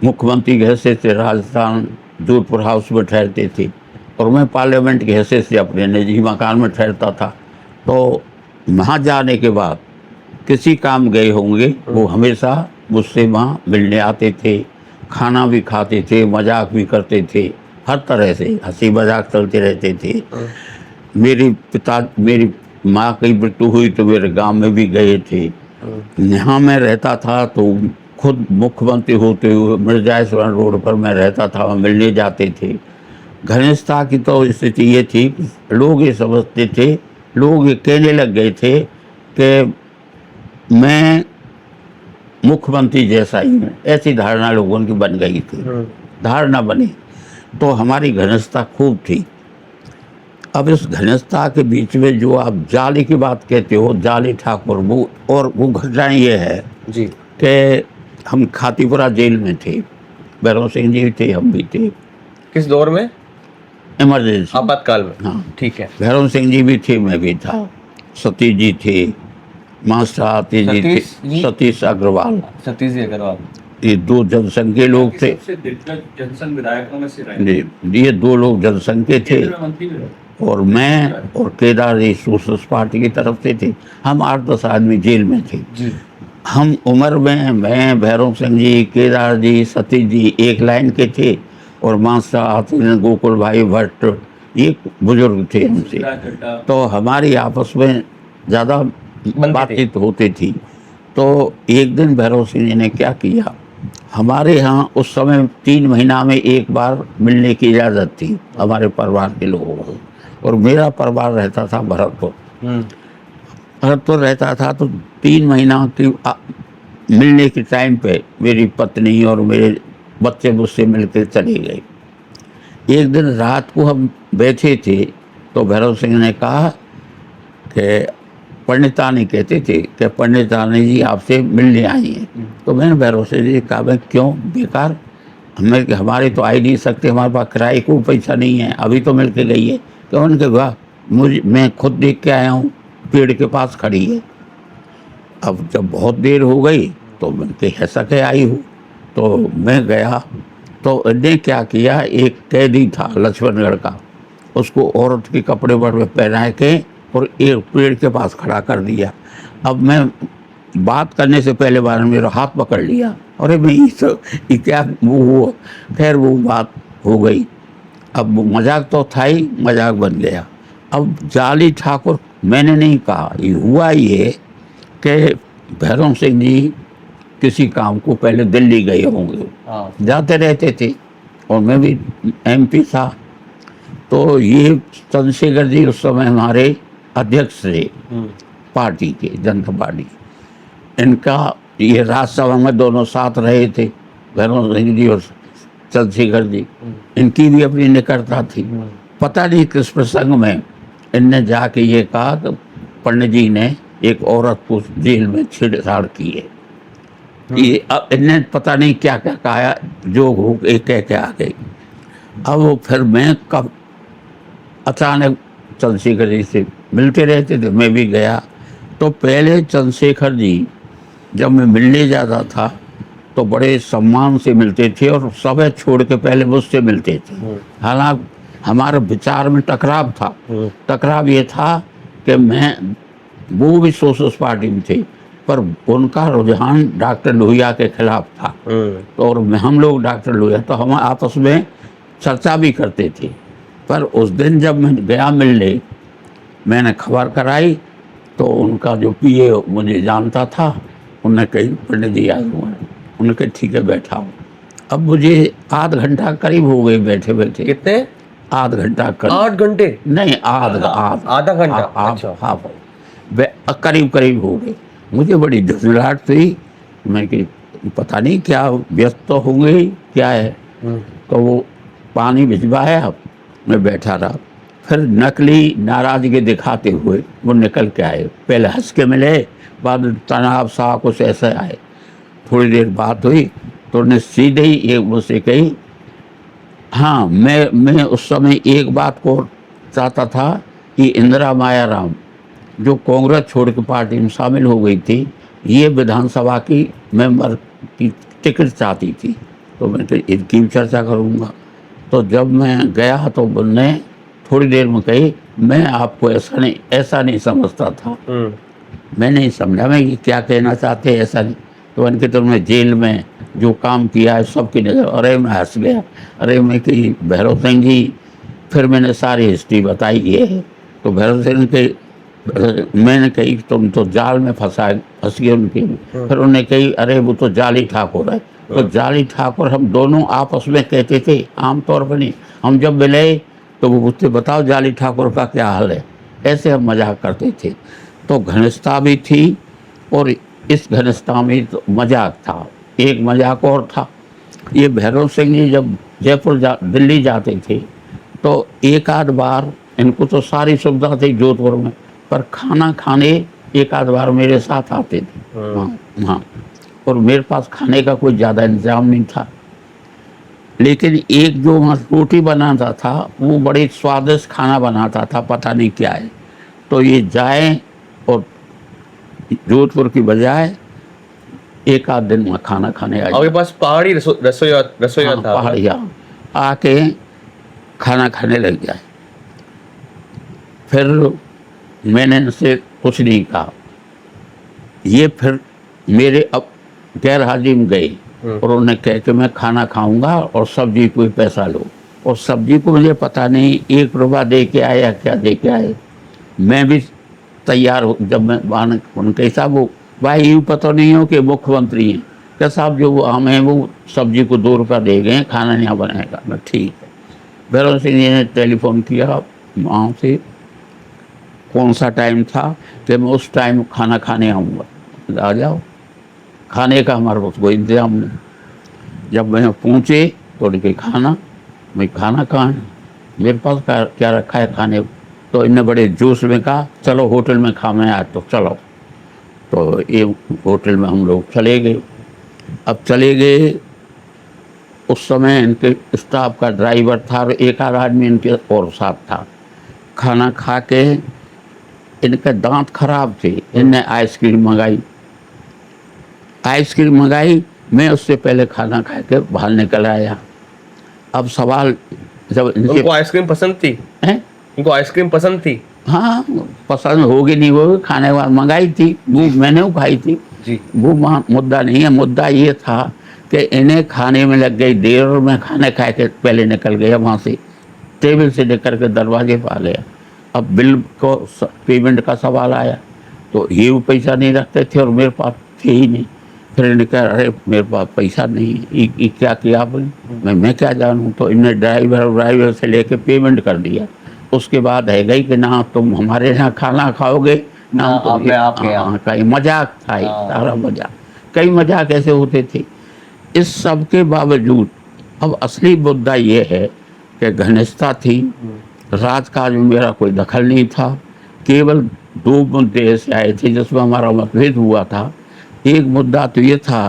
मुख्यमंत्री की हैसियत से राजस्थान जोधपुर हाउस में ठहरते थे और मैं पार्लियामेंट की हैसियत से अपने निजी मकान में ठहरता था। तो वहाँ जाने के बाद किसी काम गए होंगे, वो हमेशा मुझसे वहाँ मिलने आते थे, खाना भी खाते थे, मजाक भी करते थे, हर तरह से हंसी मजाक चलते रहते थे। मेरी माँ की मृत्यु हुई तो मेरे गांव में भी गए थे। यहाँ मैं रहता था तो खुद मुख्यमंत्री होते हुए मिर्जापुर रोड पर मैं रहता था, वहाँ मिलने जाते थे। घनिष्ठता की तो स्थिति ये थी, लोग ये समझते थे, लोग ये कहने लग गए थे कि मैं मुख्यमंत्री जैसा ही हूँ, ऐसी धारणा लोगों की बन गई थी। धारणा बनी तो हमारी घनिष्ठता खूब थी। अब इस घनिष्ठता के बीच में जो आप जाली की बात कहते हो, जाली ठाकुर, वो घटना ये है जी। कि हम खातीपुरा जेल में थे, भैरव सिंह जी थे, हम भी थे। किस दौर में? इमरजेंसी, आपातकाल में। हाँ। ठीक है। भैरव सिंह जी भी थे, मैं भी था, सतीश जी थे, मास्टर आतिश जी थे, सतीश जी? सतीश अग्रवाल, सतीश जी अग्रवाल। ये दो जनसंघ के लोग थे। सबसे दिग्गज जनसंघ विधायकों में से रहे। जी, ये दो लोग जनसंघ के थे केंद्र में मंत्री भी रहे। और मैं और केदार जी सोशलिस्ट पार्टी की तरफ से थे। हम 8-10 आदमी जेल में थे। जी। हम उम्र में मैं, भैरव सिंह जी, केदार जी, सतीश जी एक लाइन के थे और मास्टर आतिश, गोकुल भाई भट्ट, ये बुजुर्ग थे हमसे। तो हमारी आपस में ज़्यादा बातचीत होती थी। तो एक दिन भैरव सिंह जी ने क्या किया, हमारे यहाँ उस समय 3 महीना में एक बार मिलने की इजाज़त थी हमारे परिवार के लोगों को, और मेरा परिवार रहता था भरतपुर। भरतपुर रहता था तो 3 महीना की मिलने के टाइम पे मेरी पत्नी और मेरे बच्चे मुझसे मिलकर चले गए। एक दिन रात को हम बैठे थे तो भैरव सिंह ने कहा कि पंडितानी कहते थे कि पंडितानी जी आपसे मिलने आई हैं। तो मैंने भैरव सिंह जी कहा, मैं क्यों, बेकार, हमारे तो आ ही नहीं सकते, हमारे पास किराए को पैसा नहीं है, अभी तो मिल के गई है। तो उनके वाह, मैं खुद देख के आया हूँ, पेड़ के पास खड़ी है। अब जब बहुत देर हो गई तो मैंने ऐसा के आई हूँ, तो मैं गया तो इन्हें क्या किया, एक कैदी था लक्ष्मणगढ़ का, उसको औरत के कपड़े वपड़े पहना के और एक पेड़ के पास खड़ा कर दिया। अब मैं बात करने से पहले बार मेरा हाथ पकड़ लिया, अरे मैं ये क्या वो हुआ। खैर वो बात हो गई। अब मजाक तो था ही, मजाक बन गया। अब जाली ठाकुर, मैंने नहीं कहा, ये हुआ ये कि भैरव सिंह जी किसी काम को पहले दिल्ली गए होंगे, जाते रहते थे और मैं भी MP था। तो ये चंद्रशेखर जी उस समय हमारे अध्यक्ष थे पार्टी के, जनता पार्टी। इनका ये राज्यसभा में दोनों साथ रहे थे, भैरव सिंह जी और चंद्रशेखर जी। इनकी भी अपनी निकटता थी। पता नहीं किस प्रसंग में इनने जाके ये कहा कि पंडित जी ने एक औरत को जेल में छेड़छाड़ की है। ये अब इनने पता नहीं क्या क्या कहा, जो हो कह के आ गई। अब वो फिर मैं कब अचानक चंद्रशेखर जी से मिलते रहते थे, मैं भी गया। तो पहले चंद्रशेखर जी जब मैं मिलने जाता था तो बड़े सम्मान से मिलते थे और सब छोड़ के पहले मुझसे मिलते थे। हालांकि हमारे विचार में टकराव था। टकराव ये था कि वो भी सोशलिस्ट पार्टी में थे, पर उनका रुझान डॉक्टर लोहिया के खिलाफ था। तो और हम लोग डॉक्टर लोहिया, तो हम आपस में चर्चा भी करते थे। पर उस दिन जब मैं गया मिलने, मैंने खबर कराई तो उनका जो PA मुझे जानता था, उन्होंने कही पंडित जी आए हुए हैं। उन्होंने कहा ठीक है बैठा हूँ। अब मुझे आध घंटा करीब हो गए बैठे बैठे। कितने? आध घंटा करीब। 8 घंटे? नहीं, आधा घंटा। अच्छा। हाँ, करीब करीब हो गए। मुझे बड़ी झुंझलाहट थी, मैं कि पता नहीं क्या व्यस्त तो होंगे, क्या है। तो वो पानी भिजवाया, मैं बैठा रहा। फिर नकली नाराजगी दिखाते हुए वो निकल के आए। पहले हंस के मिले, बाद तनाव सा कुछ ऐसे आए। थोड़ी देर बात हुई तो उन्हें सीधे ही एक मुझसे कही, हाँ मैं उस समय एक बात को चाहता था कि इंदिरा मायाराम जो कांग्रेस छोड़ के पार्टी में शामिल हो गई थी, ये विधानसभा की मेंबर की टिकट चाहती थी। तो मैं इनकी भी चर्चा करूँगा। तो जब मैं गया तो उन्होंने थोड़ी देर में कही, मैं आपको ऐसा नहीं समझता था। मैं नहीं समझा मैं ये क्या कहना चाहते हैं, ऐसा नहीं। तो उनके तुमने जेल में जो काम किया है सबकी नजर। अरे मैं हंस गया। अरे मैं कि भैरव सिंह जी, फिर मैंने सारी हिस्ट्री बताई है। तो भैरव सिंह के मैंने कही तुम तो जाल में फंस गए उनके। फिर उन्होंने कही अरे वो तो जाली ठाकुर है। तो जाली ठाकुर हम दोनों आपस में कहते थे, आमतौर पर नहीं। हम जब मिले तो वो पूछते बताओ जाली ठाकुर का क्या हाल है। ऐसे हम मजाक करते थे। तो घनिष्ठता भी थी और इस घनिष्ठता में तो मजाक था। एक मजाक और था, ये भैरव सिंह जी जब दिल्ली जाते थे तो एक आध बार, इनको तो सारी सुविधा थी जोधपुर में, पर खाना खाने एक आध बार मेरे साथ आते थे। हाँ हाँ, और मेरे पास खाने का कोई ज़्यादा इंतजाम नहीं था, लेकिन एक जो वहाँ रोटी बनाता था वो बड़े स्वादिष्ट खाना बनाता था, पता नहीं क्या है। तो ये जाए और जोधपुर की बजाय एक आध दिन वहाँ खाना खाने आ आपके पास पहाड़ी रसोईया था? पहाड़िया आके खाना खाने लग जाए। फिर मैंने इनसे कुछ नहीं कहा। ये फिर मेरे अब गैर हाजिर में गए और उन्होंने कहा कि मैं खाना खाऊंगा और सब्जी कोई पैसा लो। और सब्जी को मुझे पता नहीं 1 रुपया दे के आए या क्या दे के आए। मैं भी तैयार हो, जब मैं उनके साहब वो भाई यूँ पता नहीं हो कि मुख्यमंत्री हैं क्या साहब, जो वो आम है वो सब्जी को 2 रुपया दे गए, खाना नहीं बनाएगा। मैं ठीक है। भैरव सिंह जी ने टेलीफोन किया वहाँ से, कौन सा टाइम था कि मैं उस टाइम खाना खाने आऊँगा, आ जाओ। खाने का हमारे पास कोई इंतजाम नहीं। जब मैं पहुँचे तो उनके खाना, मैं खाना कहाँ है, मेरे पास क्या रखा है खाने। तो इनने बड़े जोश में कहा चलो होटल में खाना आज तो चलो। तो ये होटल में हम लोग चले गए। अब चले गए, उस समय इनके स्टाफ का ड्राइवर था और एक आध आदमी इनके और साथ था। खाना खा के इनके दांत खराब थे, इनने आइसक्रीम मंगाई। मैं उससे पहले खाना खा के बाहर निकल आया। अब सवाल, जब उनको आइसक्रीम पसंद थी? हैं? उनको आइसक्रीम पसंद थी? हाँ, पसंद होगी नहीं होगी, खाने वाला मंगाई थी, वो मैंने वो खाई थी जी। वो मुद्दा नहीं है। मुद्दा ये था कि इन्हें खाने में लग गई देर और मैं खाने खा के पहले निकल गया वहाँ से, टेबल से लेकर के दरवाजे पर आ गया। अब बिल को पेमेंट का सवाल आया तो ये वो पैसा नहीं रखते थे और मेरे पास थे ही नहीं। फिर इन्होंने कहा अरे मेरे पास पैसा नहीं है, ये क्या किया आपने? मैं क्या जानूँ। तो इन्हें ड्राइवर से लेके पेमेंट कर दिया। उसके बाद है गई कि ना तुम हमारे यहाँ खाना खाओगे ना मैं आपके यहाँ। कहीं मजाक था, सारा मजाक। कई मजाक ऐसे होते थे। इस सब के बावजूद अब असली मुद्दा ये है कि घनिष्ठता थी, राजकाज में मेरा कोई दखल नहीं था। केवल 2 मुद्दे ऐसे आए थे जिसमें हमारा मतभेद हुआ था। एक मुद्दा तो ये था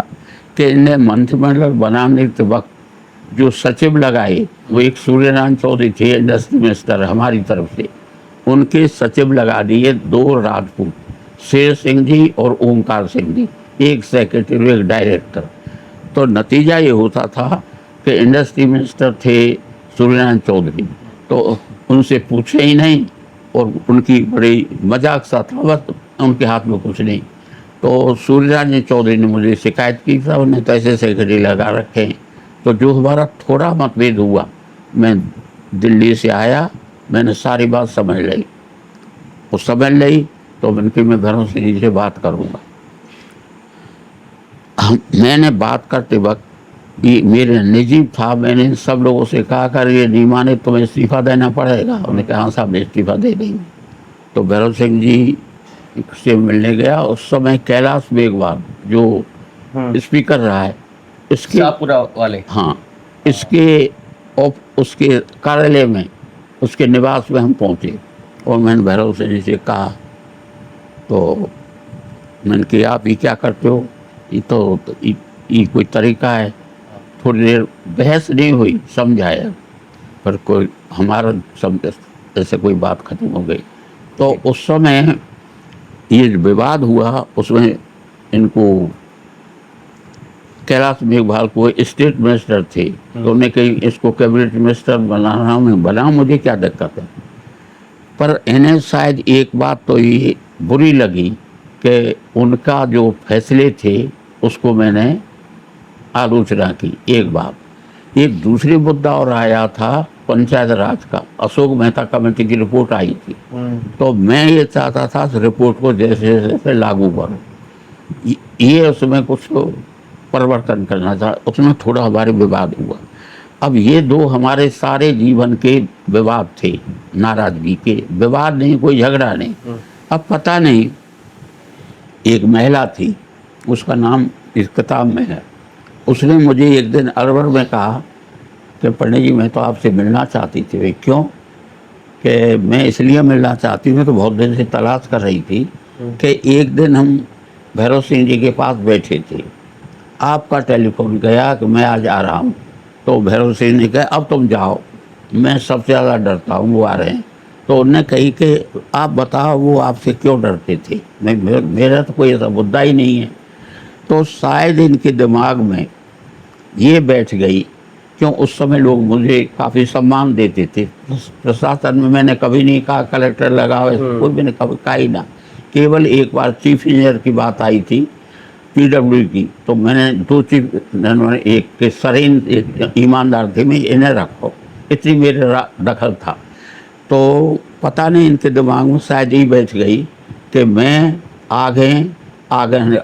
कि इन्हें मंत्रिमंडल बनाने के वक्त जो सचिव लगाए वो एक सूर्यनारायण चौधरी थे, इंडस्ट्री मिनिस्टर हमारी तरफ से, उनके सचिव लगा दिए 2 राजपूत, शेर सिंह जी और ओमकार सिंह जी, एक सेक्रेटरी एक डायरेक्टर। तो नतीजा ये होता था कि इंडस्ट्री मिनिस्टर थे सूर्यनारायण चौधरी, तो उनसे पूछे ही नहीं और उनकी बड़ी मजाक सा था, बस उनके हाथ में कुछ नहीं। तो सूर्यनारायण चौधरी ने मुझे शिकायत की था उन्हें तो ऐसे सेक्रेटरी लगा रखे हैं। तो जो हमारा थोड़ा मतभेद हुआ, मैं दिल्ली से आया, मैंने सारी बात समझ ली। वो समझ ली तो मैं भैरव सिंह जी से बात करूँगा। मैंने बात करते वक्त ये मेरे निजी था, मैंने इन सब लोगों से कहा कर ये नहीं माने तुम्हें इस्तीफ़ा देना पड़ेगा। उन्होंने कहा हाँ साहब इस्तीफ़ा दे देंगे। तो भैरव सिंह जी से मिलने गया। उस समय कैलाश मेघवाल जो स्पीकर रहा है इसके शाहपुरा वाले, हाँ, उसके कार्यालय में, उसके निवास में हम पहुँचे और मैंने भैरव सिंह जी से कहा, तो मैंने कहा आप ये क्या करते हो, ये तो ये कोई तरीका है। थोड़ी देर बहस नहीं हुई, समझाया, पर कोई हमारा समझ ऐसे कोई बात खत्म हो गई। तो उस समय ये विवाद हुआ, उसमें इनको कैलाश मेघवाल को स्टेट मिनिस्टर थे तो उन्होंने कही इसको कैबिनेट मिनिस्टर बना मुझे क्या दिक्कत है। पर इन्हें शायद एक बात तो ये बुरी लगी कि उनका जो फैसले थे उसको मैंने आलोचना की। एक बात, एक दूसरी मुद्दा और आया था पंचायत राज का, अशोक मेहता कमेटी की रिपोर्ट आई थी। तो मैं ये चाहता था उस रिपोर्ट को जैसे जैसे लागू करो, ये उसमें कुछ परिवर्तन करना था। उसमें थोड़ा हमारे विवाद हुआ। अब ये 2 हमारे सारे जीवन के विवाद थे, नाराजगी के विवाद, नहीं कोई झगड़ा नहीं। अब पता नहीं, एक महिला थी उसका नाम इस किताब में है। उसने मुझे एक दिन अरवर में कहा कि पंडित जी मैं तो आपसे मिलना चाहती थी। वे क्यों? कि मैं इसलिए मिलना चाहती हूँ, तो बहुत दिन से तलाश कर रही थी कि एक दिन हम भैरव सिंह जी के पास बैठे थे, आपका टेलीफोन गया कि मैं आज आ रहा हूँ। तो भैरव सिंह ने कहा अब तुम जाओ, मैं सबसे ज़्यादा डरता हूँ, वो आ रहे हैं। तो उन्होंने कही कि आप बताओ वो आपसे क्यों डरते थे? मेरा तो कोई ऐसा मुद्दा ही नहीं है। तो शायद इनके दिमाग में ये बैठ गई, क्यों उस समय लोग मुझे काफ़ी सम्मान देते थे। प्रशासन में मैंने कभी नहीं कहा कलेक्टर लगा, कोई मैंने कभी कहा ही ना। केवल एक बार चीफ इंजीनियर की बात आई थी PW की, तो मैंने दो चीफ, एक के सरीन एक ईमानदार थे, मैं इन्हें रखो, इतनी मेरे दखल था। तो पता नहीं इनके दिमाग में शायद ही बैठ गई कि मैं आगे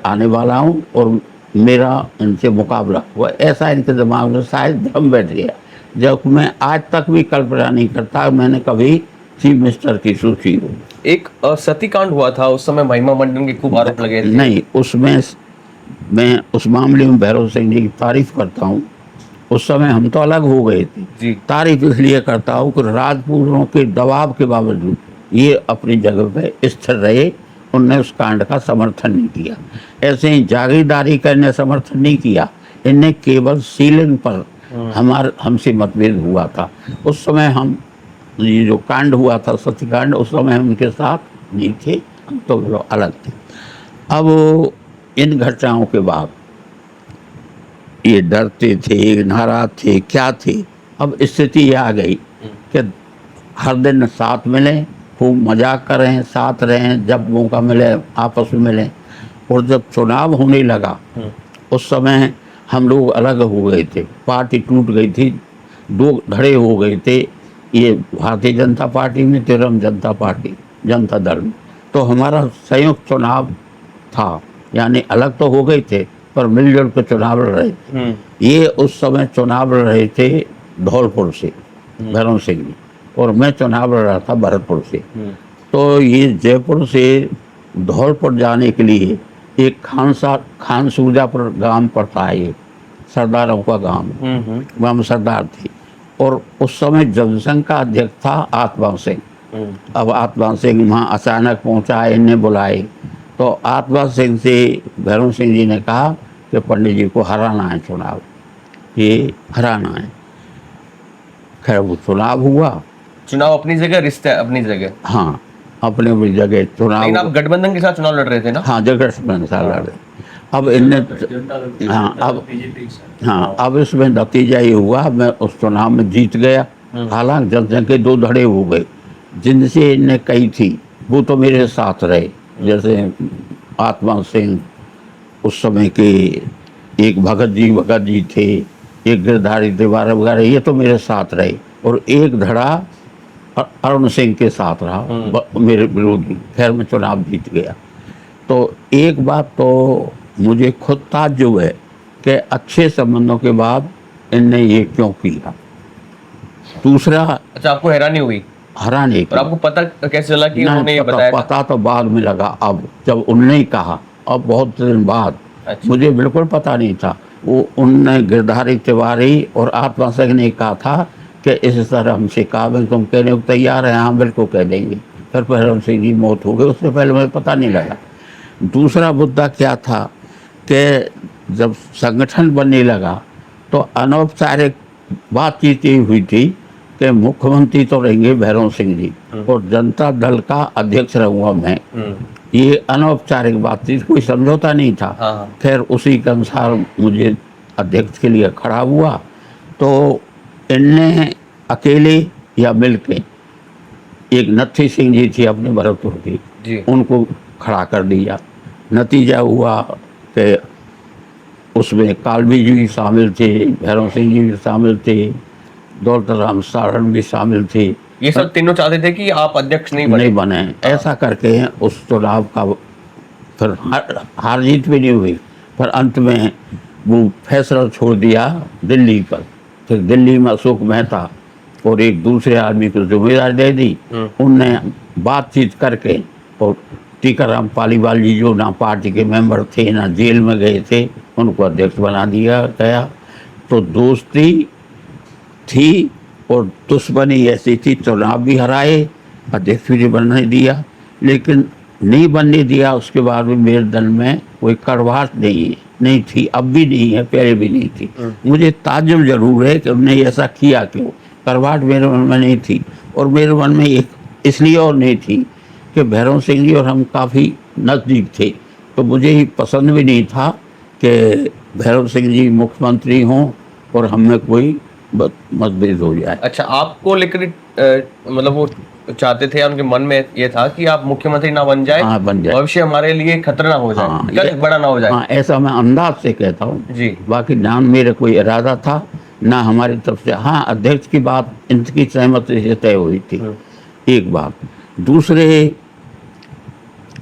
आने वाला हूँ और मेरा इनसे मुकाबला हुआ। ऐसा इनके दिमाग में शायद भ्रम बैठ गया, जब मैं आज तक भी कल्पना नहीं करता मैंने कभी चीफ मिनिस्टर की सोची हो। एक सतीकांड हुआ था, उस समय महिमा मंडन के खूब आरोप लगे थे। नहीं, उसमें मैं उस मामले में भैरव सिंह जी की तारीफ करता हूँ। उस समय हम तो अलग हो गए थे जी। तारीफ इसलिए करता हूँ कि राजपूतों के दबाव के बावजूद ये अपनी जगह पे स्थिर रहे, उनने उस कांड का समर्थन नहीं किया। ऐसे ही जागीरदारी का इन्हें समर्थन नहीं किया, इन्हें केवल सीलिंग पर हमसे मतभेद हुआ था। उस समय हम, ये जो कांड हुआ था सत्यकांड, उस समय हम उनके साथ नहीं थे, हम तो लोग अलग थे। अब इन घटनाओं के बाद ये डरते थे, नाराज थे, क्या थे। अब स्थिति ये आ गई कि हर दिन साथ मिलें, खूब मजाक करें, साथ रहें, जब मौका मिले आपस में मिलें। और जब चुनाव होने लगा उस समय हम लोग अलग हो गए थे, पार्टी टूट गई थी, दो धड़े हो गए थे। ये भारतीय जनता पार्टी में थे, हम जनता पार्टी जनता दल में। तो हमारा संयुक्त चुनाव था, यानी अलग तो हो गए थे पर मिलजुल के चुनाव लड़ रहे थे। ये उस समय चुनाव लड़ रहे थे धौलपुर से भैरव सिंह जी, और मैं चुनाव लड़ रहा था भरतपुर से। तो ये जयपुर से धौलपुर जाने के लिए एक खानसूजापुर गांव पड़ता है, ये सरदारों का गांव, वहाँ हम सरदार थे। और उस समय जनसंघ का अध्यक्ष था आत्मा सिंह। अब आत्मा सिंह वहाँ अचानक पहुँचा, इन्हें बुलाए। तो आत्मा सिंह से भैरव सिंह जी ने कहा कि पंडित जी को हराना है, चुनाव ये हराना है। खैर वो चुनाव हुआ। चुनाव अपनी जगह, रिश्ते अपनी जगह। हाँ, अपने जगह चुनाव। लेकिन आप गठबंधन के साथ चुनाव लड़ रहे थे ना? हाँ, गठबंधन के साथ लड़ रहे। अब इनने, हाँ, अब इसमें नतीजा ये हुआ, मैं उस चुनाव में जीत गया। हालांकि जनसंघ के दो धड़े हो गए। जिनसे इनने कही थी वो तो मेरे साथ रहे, जैसे आत्मा सिंह, उस समय के एक भगत जी थे, एक गिरधारी दीवार वगैरह, ये तो मेरे साथ रहे। और एक धड़ा अरुण सिंह के साथ रहा, मेरे विरोधी। खैर मैं चुनाव जीत गया। तो एक बात तो मुझे खुद ताज्जुब है कि अच्छे संबंधों के बाद इनने ये क्यों किया। दूसरा, अच्छा, आपको हैरानी हुई? हराने और आपको पता कैसे चला कि उन्होंने ये बताया? पता तो बाद में लगा, अब जब उनने ही कहा, अब बहुत दिन बाद। अच्छा। मुझे बिल्कुल पता नहीं था। वो उनने गिरधारी तिवारी और आत्मा सिंह ने कहा था कि इस तरह हमसे कहा, मैं तुम कहने को तैयार है? हाँ बिल्कुल कह देंगे। फिर भैरव सिंह जी मौत हो गई, उससे पहले मुझे पता नहीं लगा। दूसरा मुद्दा क्या था कि जब संगठन बनने लगा तो अनौपचारिक बातचीत ये हुई थी कि मुख्यमंत्री तो रहेंगे भैरव सिंह जी और जनता दल का अध्यक्ष रहूँगा मैं। ये अनौपचारिक बातचीत, कोई समझौता नहीं था। हाँ। खैर उसी के अनुसार मुझे अध्यक्ष के लिए खड़ा हुआ। तो इनने अकेले या मिलके, एक नत्थी सिंह जी थी अपने भरतपुर की, उनको खड़ा कर दिया। नतीजा हुआ कि उसमें कालवी जी भी शामिल थे, भैरव सिंह जी भी शामिल थे, दौलत राम सारण भी शामिल थे। ये सब तीनों चाहते थे कि आप अध्यक्ष नहीं बने। ऐसा करके उस चुनाव का फिर हार जीत भी नहीं हुई। पर अंत में वो फैसला छोड़ दिया दिल्ली पर। फिर दिल्ली में अशोक मेहता और एक दूसरे आदमी को जिम्मेदारी दे दी। उनने बातचीत करके और टीकाराम पालीवाल जी जो ना पार्टी के मेंबर थे ना जेल में गए थे, उनको अध्यक्ष बना दिया गया। तो दोस्ती थी और दुश्मनी ऐसी थी, चुनाव भी हराए, अध्यक्ष भी बनने दिया, लेकिन नहीं बनने दिया। उसके बाद भी मेरे दिल में कोई कड़वाहट नहीं थी, अब भी नहीं है, पहले भी नहीं थी। मुझे ताज्जुब जरूर है कि उन्होंने ऐसा किया क्यों। कड़वाहट मेरे मन में नहीं थी, और मेरे मन में एक इसलिए और नहीं थी कि भैरव सिंह जी और हम काफ़ी नज़दीक थे, तो मुझे ही पसंद भी नहीं था कि भैरव सिंह जी मुख्यमंत्री हों और हम में कोई मतभेद हो जाए। अच्छा, आपको लेकर मतलब वो चाहते थे, उनके मन में ये था कि आप मुख्यमंत्री ना बन जाए, हाँ, बन जाए, भविष्य हमारे लिए खतरा ना हो जाए, हाँ, कद बड़ा ना हो जाए। हाँ, ऐसा मैं अंदाज से कहता हूँ जी। बाकी ना मेरे कोई इरादा था ना हमारी तरफ से। हाँ, अध्यक्ष की बात इनकी सहमति से तय हुई थी, एक बात। दूसरे,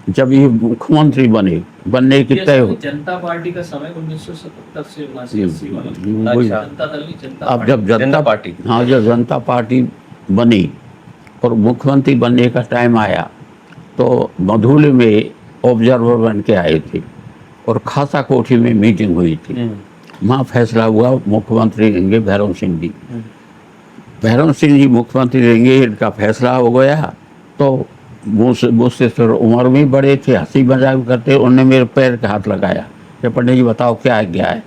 जब ये मुख्यमंत्री बनने की तय हो, जनता पार्टी का समय 1977 से 79-80 वाला। वही। जनता दल नहीं, जनता अब जब जनता पार्टी, हाँ, जब जनता पार्टी बनी और मुख्यमंत्री बनने का टाइम आया, तो मधुले में ऑब्जर्वर बन के आए थे और खासा कोठी में मीटिंग हुई थी। वहाँ फैसला हुआ मुख्यमंत्री रहेंगे भैरव सिंह जी। भैरव सिंह जी मुख्यमंत्री रहेंगे, इनका फैसला हो गया। तो मुझसे फिर उम्र में बड़े थे, हंसी मजाक भी करते, उन्होंने मेरे पैर के हाथ लगाया कि पंडित जी बताओ क्या है क्या है।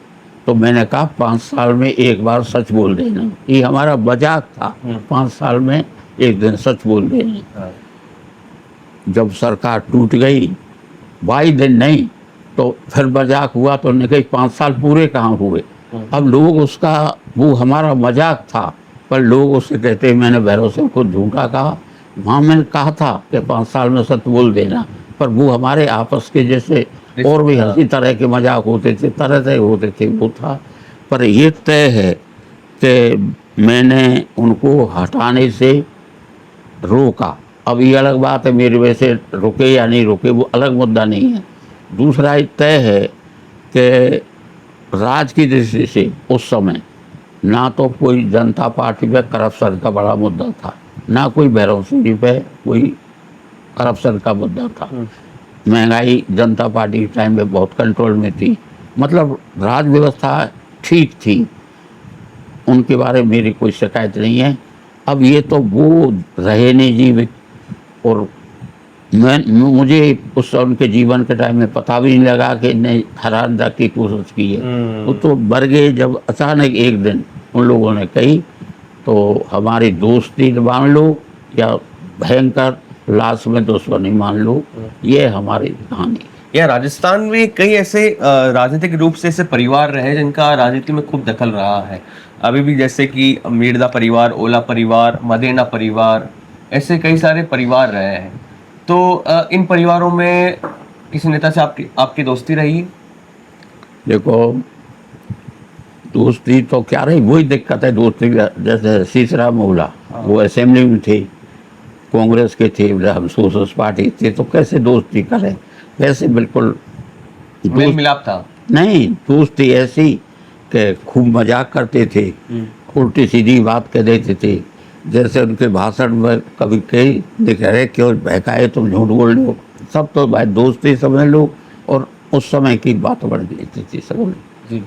तो मैंने कहा 5 साल में एक बार सच बोल देना। ये हमारा मजाक था, 5 साल में एक दिन सच बोल देना। जब सरकार टूट गई 22 दिन नहीं, तो फिर मजाक हुआ, तो उन्होंने कहा 5 साल पूरे कहाँ हुए। अब लोग उसका, वो हमारा मजाक था, पर लोग उससे कहते मैंने भैरव सिंह को झूठा कहा। वहाँ मैंने कहा था कि 5 साल में सच बोल देना, पर वो हमारे आपस के जैसे और भी हंसी तरह के मजाक होते थे, तरह तरह होते थे, वो था। पर ये तय है कि मैंने उनको हटाने से रोका। अब ये अलग बात है, मेरी वजह से रुके या नहीं रुके, वो अलग मुद्दा नहीं है। दूसरा ये तय है कि राज की दृष्टि से उस समय ना तो कोई जनता पार्टी पे करप्शन का बड़ा मुद्दा था, ना कोई भैरव सिंह जी पे कोई करप्शन का मुद्दा था। महंगाई जनता पार्टी के टाइम में बहुत कंट्रोल में थी, मतलब राज व्यवस्था ठीक थी, उनके बारे में मेरी कोई शिकायत नहीं है। अब ये तो वो रहे नहीं जीवित, और मुझे उस उनके जीवन के टाइम में पता भी नहीं लगा कि इन्हें हराने की कोशिश की है। वो तो मर गए जब अचानक एक दिन उन लोगों ने कही। तो हमारी दोस्ती मान लो या भयंकर लाश में दुश्मनी मान लो, ये हमारी कहानी। या राजस्थान में कई ऐसे राजनीतिक रूप से ऐसे परिवार रहे जिनका राजनीति में खूब दखल रहा है अभी भी, जैसे कि मिर्जा परिवार, ओला परिवार, मदेना परिवार, ऐसे कई सारे परिवार रहे हैं। तो इन परिवारों में किसी नेता से आपकी दोस्ती रही है? देखो, दोस्ती तो क्या रही, वही दिक्कत है दोस्ती। जैसे सीसराम ओला, वो असेंबली में थे, कांग्रेस के थे, हम सोशलिस्ट पार्टी थे, तो कैसे दोस्ती करें? वैसे बिल्कुल मेल मिलाप था नहीं, दोस्ती ऐसी कि खूब मजाक करते थे, उल्टी सीधी बात कह देते थे। जैसे उनके भाषण में कभी कई दिख रहे क्यों बहकाए तुम, झूठ बोल रहे हो, सब तो भाई दोस्ती समझ लो, और उस समय की बात बढ़ गई थी समझ लो।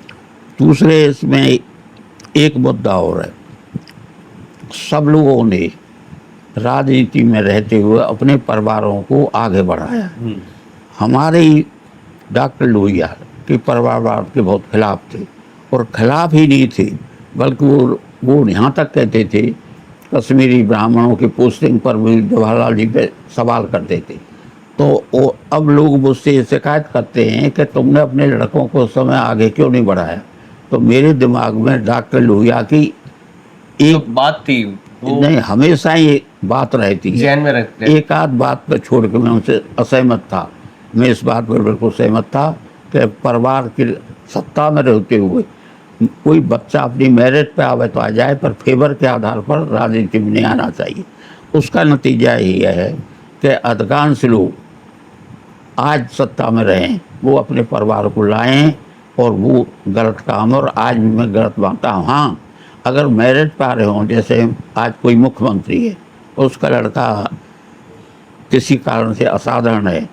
दूसरे इसमें एक मुद्दा और है, सब लोगों ने राजनीति में रहते हुए अपने परिवारों को आगे बढ़ाया। हमारे डॉक्टर लोहिया के परिवारवाद के बहुत खिलाफ थे, और खिलाफ ही नहीं थे बल्कि वो यहाँ तक कहते थे, कश्मीरी ब्राह्मणों की पोस्टिंग पर भी जवाहरलाल जी पे सवाल करते थे। तो अब लोग मुझसे शिकायत करते हैं कि तुमने अपने लड़कों को उस समय आगे क्यों नहीं बढ़ाया। तो मेरे दिमाग में डॉक्टर लोहिया की एक बात थी, नहीं, हमेशा ये बात रहती है, जहन में रखते। एक आध बात पर छोड़ के मैं उनसे असहमत था। मैं इस बात पर बिल्कुल सहमत था कि परिवार की सत्ता में रहते हुए कोई बच्चा अपनी मेरिट पे आवे तो आ जाए, पर फेवर के आधार पर राजनीति में नहीं आना चाहिए। उसका नतीजा ये है कि अधिकांश लोग आज सत्ता में रहें, वो अपने परिवार को लाएं, और वो गलत काम, और आज भी मैं गलत मानता हूँ। हाँ, अगर मेरिट पा रहे हों, जैसे आज कोई मुख्यमंत्री है, उसका लड़का किसी कारण से असाधारण है,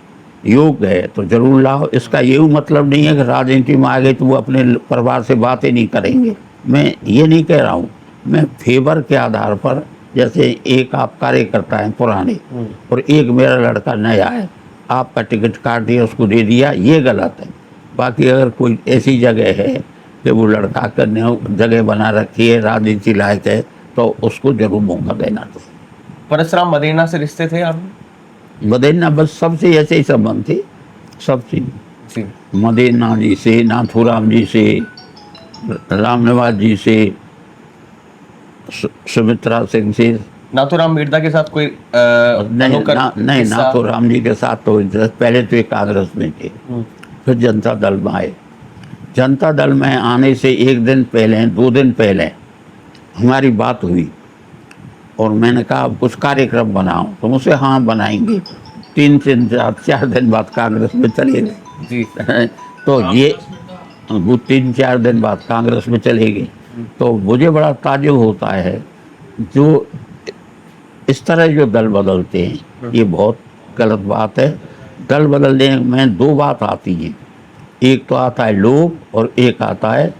योग्य है तो जरूर लाओ। इसका ये मतलब नहीं है कि राजनीति में आ गए तो वो अपने परिवार से बातें नहीं करेंगे। मैं ये नहीं कह रहा हूँ, मैं फेवर के आधार पर, जैसे एक आप कार्यकर्ता हैं पुराने और एक मेरा लड़का नया है, आपका टिकट काट दिया उसको दे दिया, ये गलत है। बाकी अगर कोई ऐसी जगह है कि वो लड़का करने जगह बना रखी है, राजनीति लायक है, तो उसको जरूर मौका देना चाहिए। परशुराम मदेना से रिश्ते थे आप? मदेना बस सबसे ऐसे ही संबंध थे, सबसे। जी। मदेना जी से, नाथूराम जी से, रामनिवास जी से, सुमित्रा सिंह से। नाथूराम मीरदा के साथ कोई नहीं नहीं, नाथूराम जी के साथ तो पहले तो ये कांग्रेस में थे, फिर जनता दल में आए। जनता दल में आने से एक दिन पहले, 2 दिन पहले हमारी बात हुई और मैंने कहा अब कुछ कार्यक्रम बनाओ, तो मुझसे हाँ बनाएंगे। 4 दिन बाद कांग्रेस में चले गए जी। तो ये वो 3-4 दिन बाद कांग्रेस में चले गए। तो मुझे बड़ा ताज्जुब होता है जो इस तरह जो दल बदलते हैं, ये बहुत गलत बात है। दल बदलने में 2 बात आती हैं, एक तो आता है लोभ और एक आता है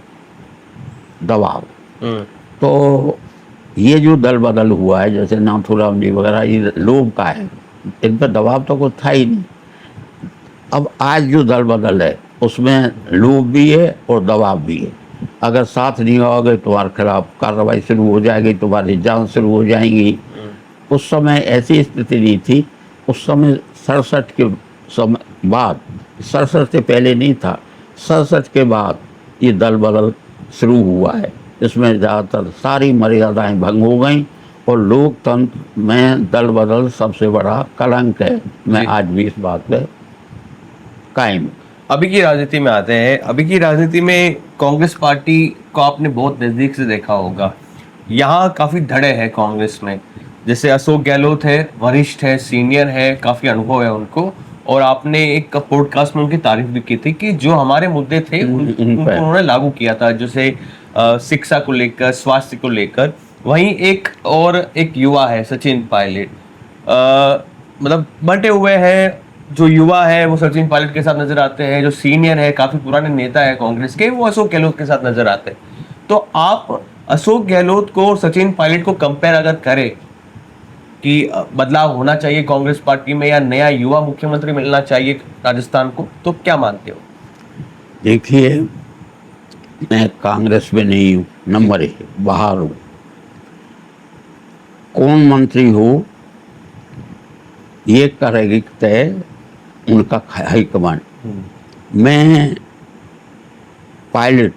दबाव। तो ये जो दल बदल हुआ है, जैसे नाथूराम जी वगैरह, ये लोभ का है, इन पर दबाव तो कुछ था ही नहीं। अब आज जो दल बदल है उसमें लोभ भी है और दबाव भी है। अगर साथ नहीं होगे तुम्हारे खिलाफ कार्रवाई शुरू हो जाएगी, तुम्हारी जांच शुरू हो जाएंगी। उस समय ऐसी स्थिति नहीं थी। उस समय 67 के समय बाद, 67 से पहले नहीं था, 67 के बाद ये दल बदल शुरू हुआ है। इसमें ज़्यादातर सारी मर्यादाएं भंग हो गई और लोकतंत्र में दल बदल सबसे बड़ा कलंक है। मैं आज भी इस बात पे कायम। अभी की राजनीति में आते हैं। अभी की राजनीति में कांग्रेस पार्टी को आपने बहुत नज़दीक से देखा होगा। यहाँ काफ़ी धड़े हैं कांग्रेस में। जैसे अशोक गहलोत है, वरिष्ठ है, सीनियर है, काफ़ी अनुभव है उनको, और आपने एक पॉडकास्ट में उनकी तारीफ भी की थी कि जो हमारे मुद्दे थे उनको उन्होंने लागू किया था, जैसे शिक्षा को लेकर, स्वास्थ्य को लेकर। वहीं एक युवा है सचिन पायलट, मतलब बंटे हुए हैं। जो युवा है वो सचिन पायलट के साथ नजर आते हैं, जो सीनियर है, काफी पुराने नेता है कांग्रेस के, वो अशोक गहलोत के साथ नजर आते हैं। तो आप अशोक गहलोत को और सचिन पायलट को कंपेयर अगर करें कि बदलाव होना चाहिए कांग्रेस पार्टी में या नया युवा मुख्यमंत्री मिलना चाहिए राजस्थान को, तो क्या मानते हो? देखिए, मैं कांग्रेस में नहीं हूँ, नंबर 1 बाहर हूँ। कौन मंत्री हो ये करेगी तय उनका हाईकमांड। मैं पायलट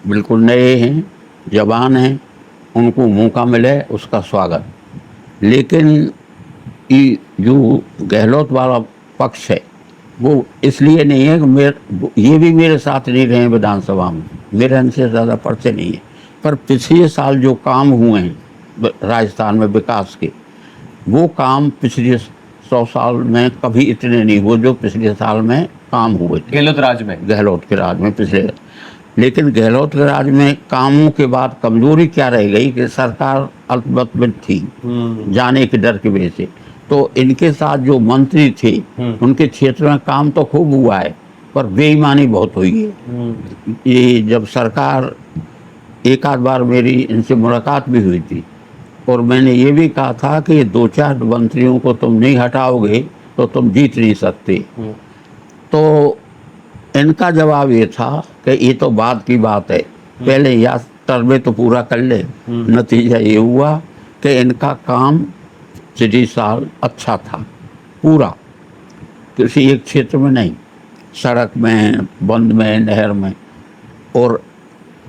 बिल्कुल नए हैं, जवान हैं, उनको मौका मिले उसका स्वागत। लेकिन ये जो गहलोत वाला पक्ष है वो इसलिए नहीं है कि ये भी मेरे साथ नहीं रहे विधानसभा में, मेरे इनसे ज़्यादा पर्चे नहीं है, पर पिछले साल जो काम हुए हैं राजस्थान में विकास के, वो काम पिछले 100 साल में कभी इतने नहीं हुए जो पिछले साल में काम हुए थे गहलोत के राज में पिछले। लेकिन गहलोत के राज में कामों के बाद कमजोरी क्या रह गई कि सरकार अल्पमत थी, जाने के डर की वजह से। तो इनके साथ जो मंत्री थे उनके क्षेत्र में काम तो खूब हुआ है, पर बेईमानी बहुत हुई है। ये जब सरकार, एक आध बार मेरी इनसे मुलाकात भी हुई थी और मैंने ये भी कहा था कि 2-4 मंत्रियों को तुम नहीं हटाओगे तो तुम जीत नहीं सकते। तो इनका जवाब ये था कि ये तो बाद की बात है, पहले या टर्मे तो पूरा कर ले। नतीजा ये हुआ कि इनका काम पिछले साल अच्छा था, पूरा, किसी एक क्षेत्र में नहीं, सड़क में, बंद में, नहर में। और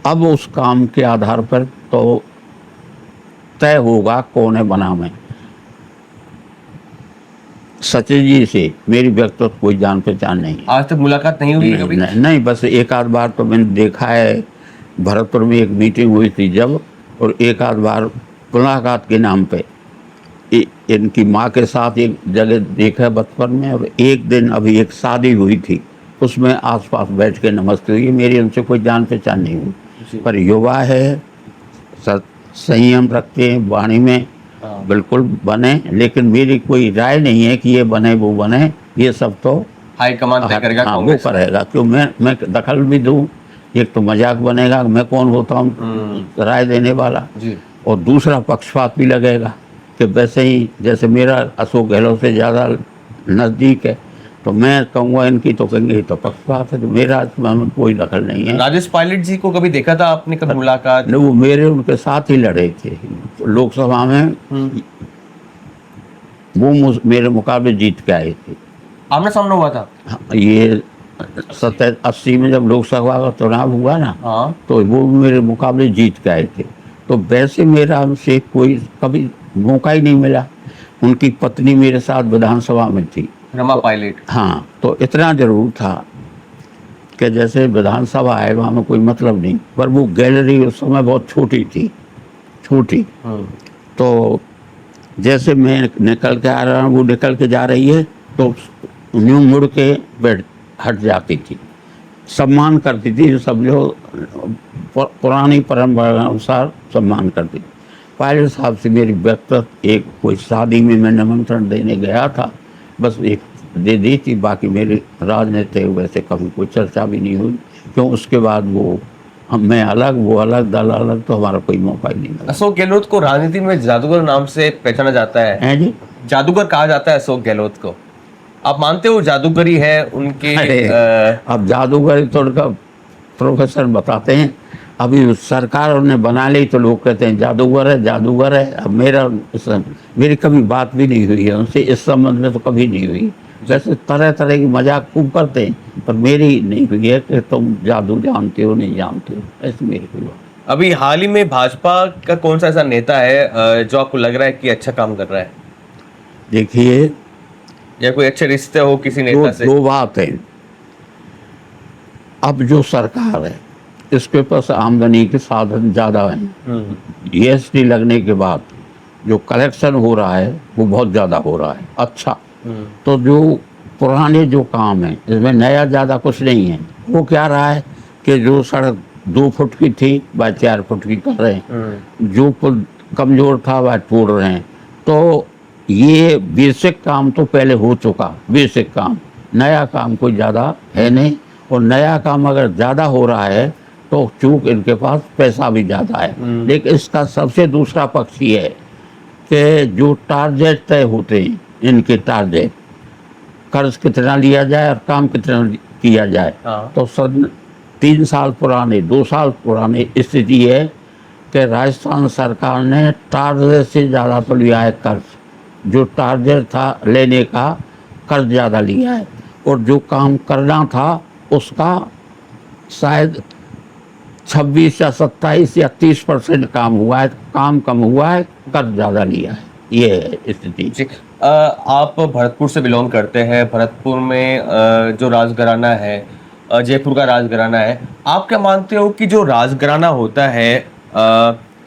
अब उस काम के आधार पर तो तय होगा कौन है बनावे। सचिन जी से मेरी व्यक्तिगत कोई जान पहचान नहीं है। आज तक मुलाकात नहीं हुई कभी? नहीं, बस एक आध बार तो मैंने देखा है, भरतपुर में एक मीटिंग हुई थी जब, और एक आध बार मुलाकात के नाम पे इनकी माँ के साथ एक जगह देखा है बचपन में, और एक दिन अभी एक शादी हुई थी उसमें आसपास बैठ के नमस्ते हुई। मेरी उनसे कोई जान पहचान नहीं हुई, पर युवा है, संयम रखते हैं वाणी में, बिल्कुल बने। लेकिन मेरी कोई राय नहीं है कि ये बने वो बने, ये सब तो हाईकमान तय करेगा, हाँ वो कांग्रेस। करेगा। क्यों मैं दखल भी दूं, एक तो मजाक बनेगा, मैं कौन होता हूँ राय देने वाला, जी। और दूसरा पक्षपात भी लगेगा कि वैसे ही जैसे मेरा अशोक गहलोत से ज़्यादा नज़दीक है, तो मैं कहूँगा इनकी, तो कहेंगे ये तो पक्षपात है। तो मेरा इसमें कोई दखल नहीं है। राजेश पायलट जी को कभी देखा था आपने, कभी मुलाकात? नहीं, वो मेरे उनके साथ ही लड़े थे लोकसभा में, वो मेरे मुकाबले जीत के आए थे। आमने सामने हुआ था? हाँ, ये 70-80 में जब लोकसभा का चुनाव हुआ ना, हाँ। तो वो मेरे मुकाबले जीत के आए थे। तो वैसे मेरा उनसे कोई कभी मौका ही नहीं मिला। उनकी पत्नी मेरे साथ विधानसभा में थी, रमा पायलट। हाँ, तो इतना जरूर था कि जैसे विधानसभा है वहाँ में कोई मतलब नहीं, पर वो गैलरी उस समय बहुत छोटी थी, छोटी। तो जैसे मैं निकल के आ रहा हूँ, वो निकल के जा रही है, तो यूँ मुड़ के बैठ हट जाती थी, सम्मान करती थी, समझो पुरानी परंपरा के अनुसार सम्मान करती थी। पायलट साहब से मेरी व्यक्तिगत एक कोई शादी में मैं निमंत्रण देने गया था, बस एक दे दी थी, बाकी मेरे राजनीतिक वैसे कभी कोई चर्चा भी नहीं हुई। क्यों, उसके बाद वो मैं अलग, वो अलग, दल अलग, तो हमारा कोई मौका ही नहीं मिला। अशोक गहलोत को राजनीति में जादूगर नाम से पहचाना जाता है। हैं जी? जादूगर कहा जाता है अशोक गहलोत को, आप मानते हो जादूगरी है उनके? अब जादूगर तो उनका प्रोफेसर बताते हैं, अभी सरकार उन्हें बना ली तो लोग कहते हैं जादूगर है, जादूगर है। अब मेरी कभी बात भी नहीं हुई है उनसे इस संबंध में, तो कभी नहीं हुई। वैसे तरह तरह की मजाक खूब करते हैं, पर मेरी नहीं हुई है कि तुम जादू जानते हो नहीं जानते हो, ऐसी मेरी कोई बात। अभी हाल ही में भाजपा का कौन सा ऐसा नेता है जो आपको लग रहा है कि अच्छा काम कर रहा है, देखिए, या कोई अच्छे रिश्ते हो किसी नेता से? दो बात है। अब जो सरकार है इसके पास आमदनी के साधन ज़्यादा हैं। जीएसटी लगने के बाद जो कलेक्शन हो रहा है वो बहुत ज़्यादा हो रहा है। अच्छा, तो जो पुराने जो काम है इसमें नया ज़्यादा कुछ नहीं है। वो क्या रहा है कि जो सड़क 2 फुट की थी वह 4 फुट की कर रहे हैं, जो पुल कमज़ोर था वह तोड़ रहे हैं। तो ये बेसिक काम तो पहले हो चुका, बेसिक काम, नया काम कोई ज़्यादा है नहीं। और नया काम अगर ज़्यादा हो रहा है तो चूँकि इनके पास पैसा भी ज़्यादा है। लेकिन इसका सबसे दूसरा पक्ष ये है कि जो टारगेट तय होते हैं, इनके टारगेट, कर्ज कितना लिया जाए और काम कितना किया जाए, तो 3 साल पुराने, 2 साल पुराने स्थिति है कि राजस्थान सरकार ने टारगेट से ज़्यादा तो लिया है कर्ज, जो टारगेट था लेने का कर्ज ज़्यादा लिया है, और जो काम करना था उसका शायद 26 या 27 या 30% काम हुआ है, काम कम हुआ है, कर्ज ज़्यादा लिया है। ये है स्थिति। आप भरतपुर से बिलोंग करते हैं। भरतपुर में जो राजघराना है, जयपुर का राजघराना है, आप क्या मानते हो कि जो राजघराना होता है,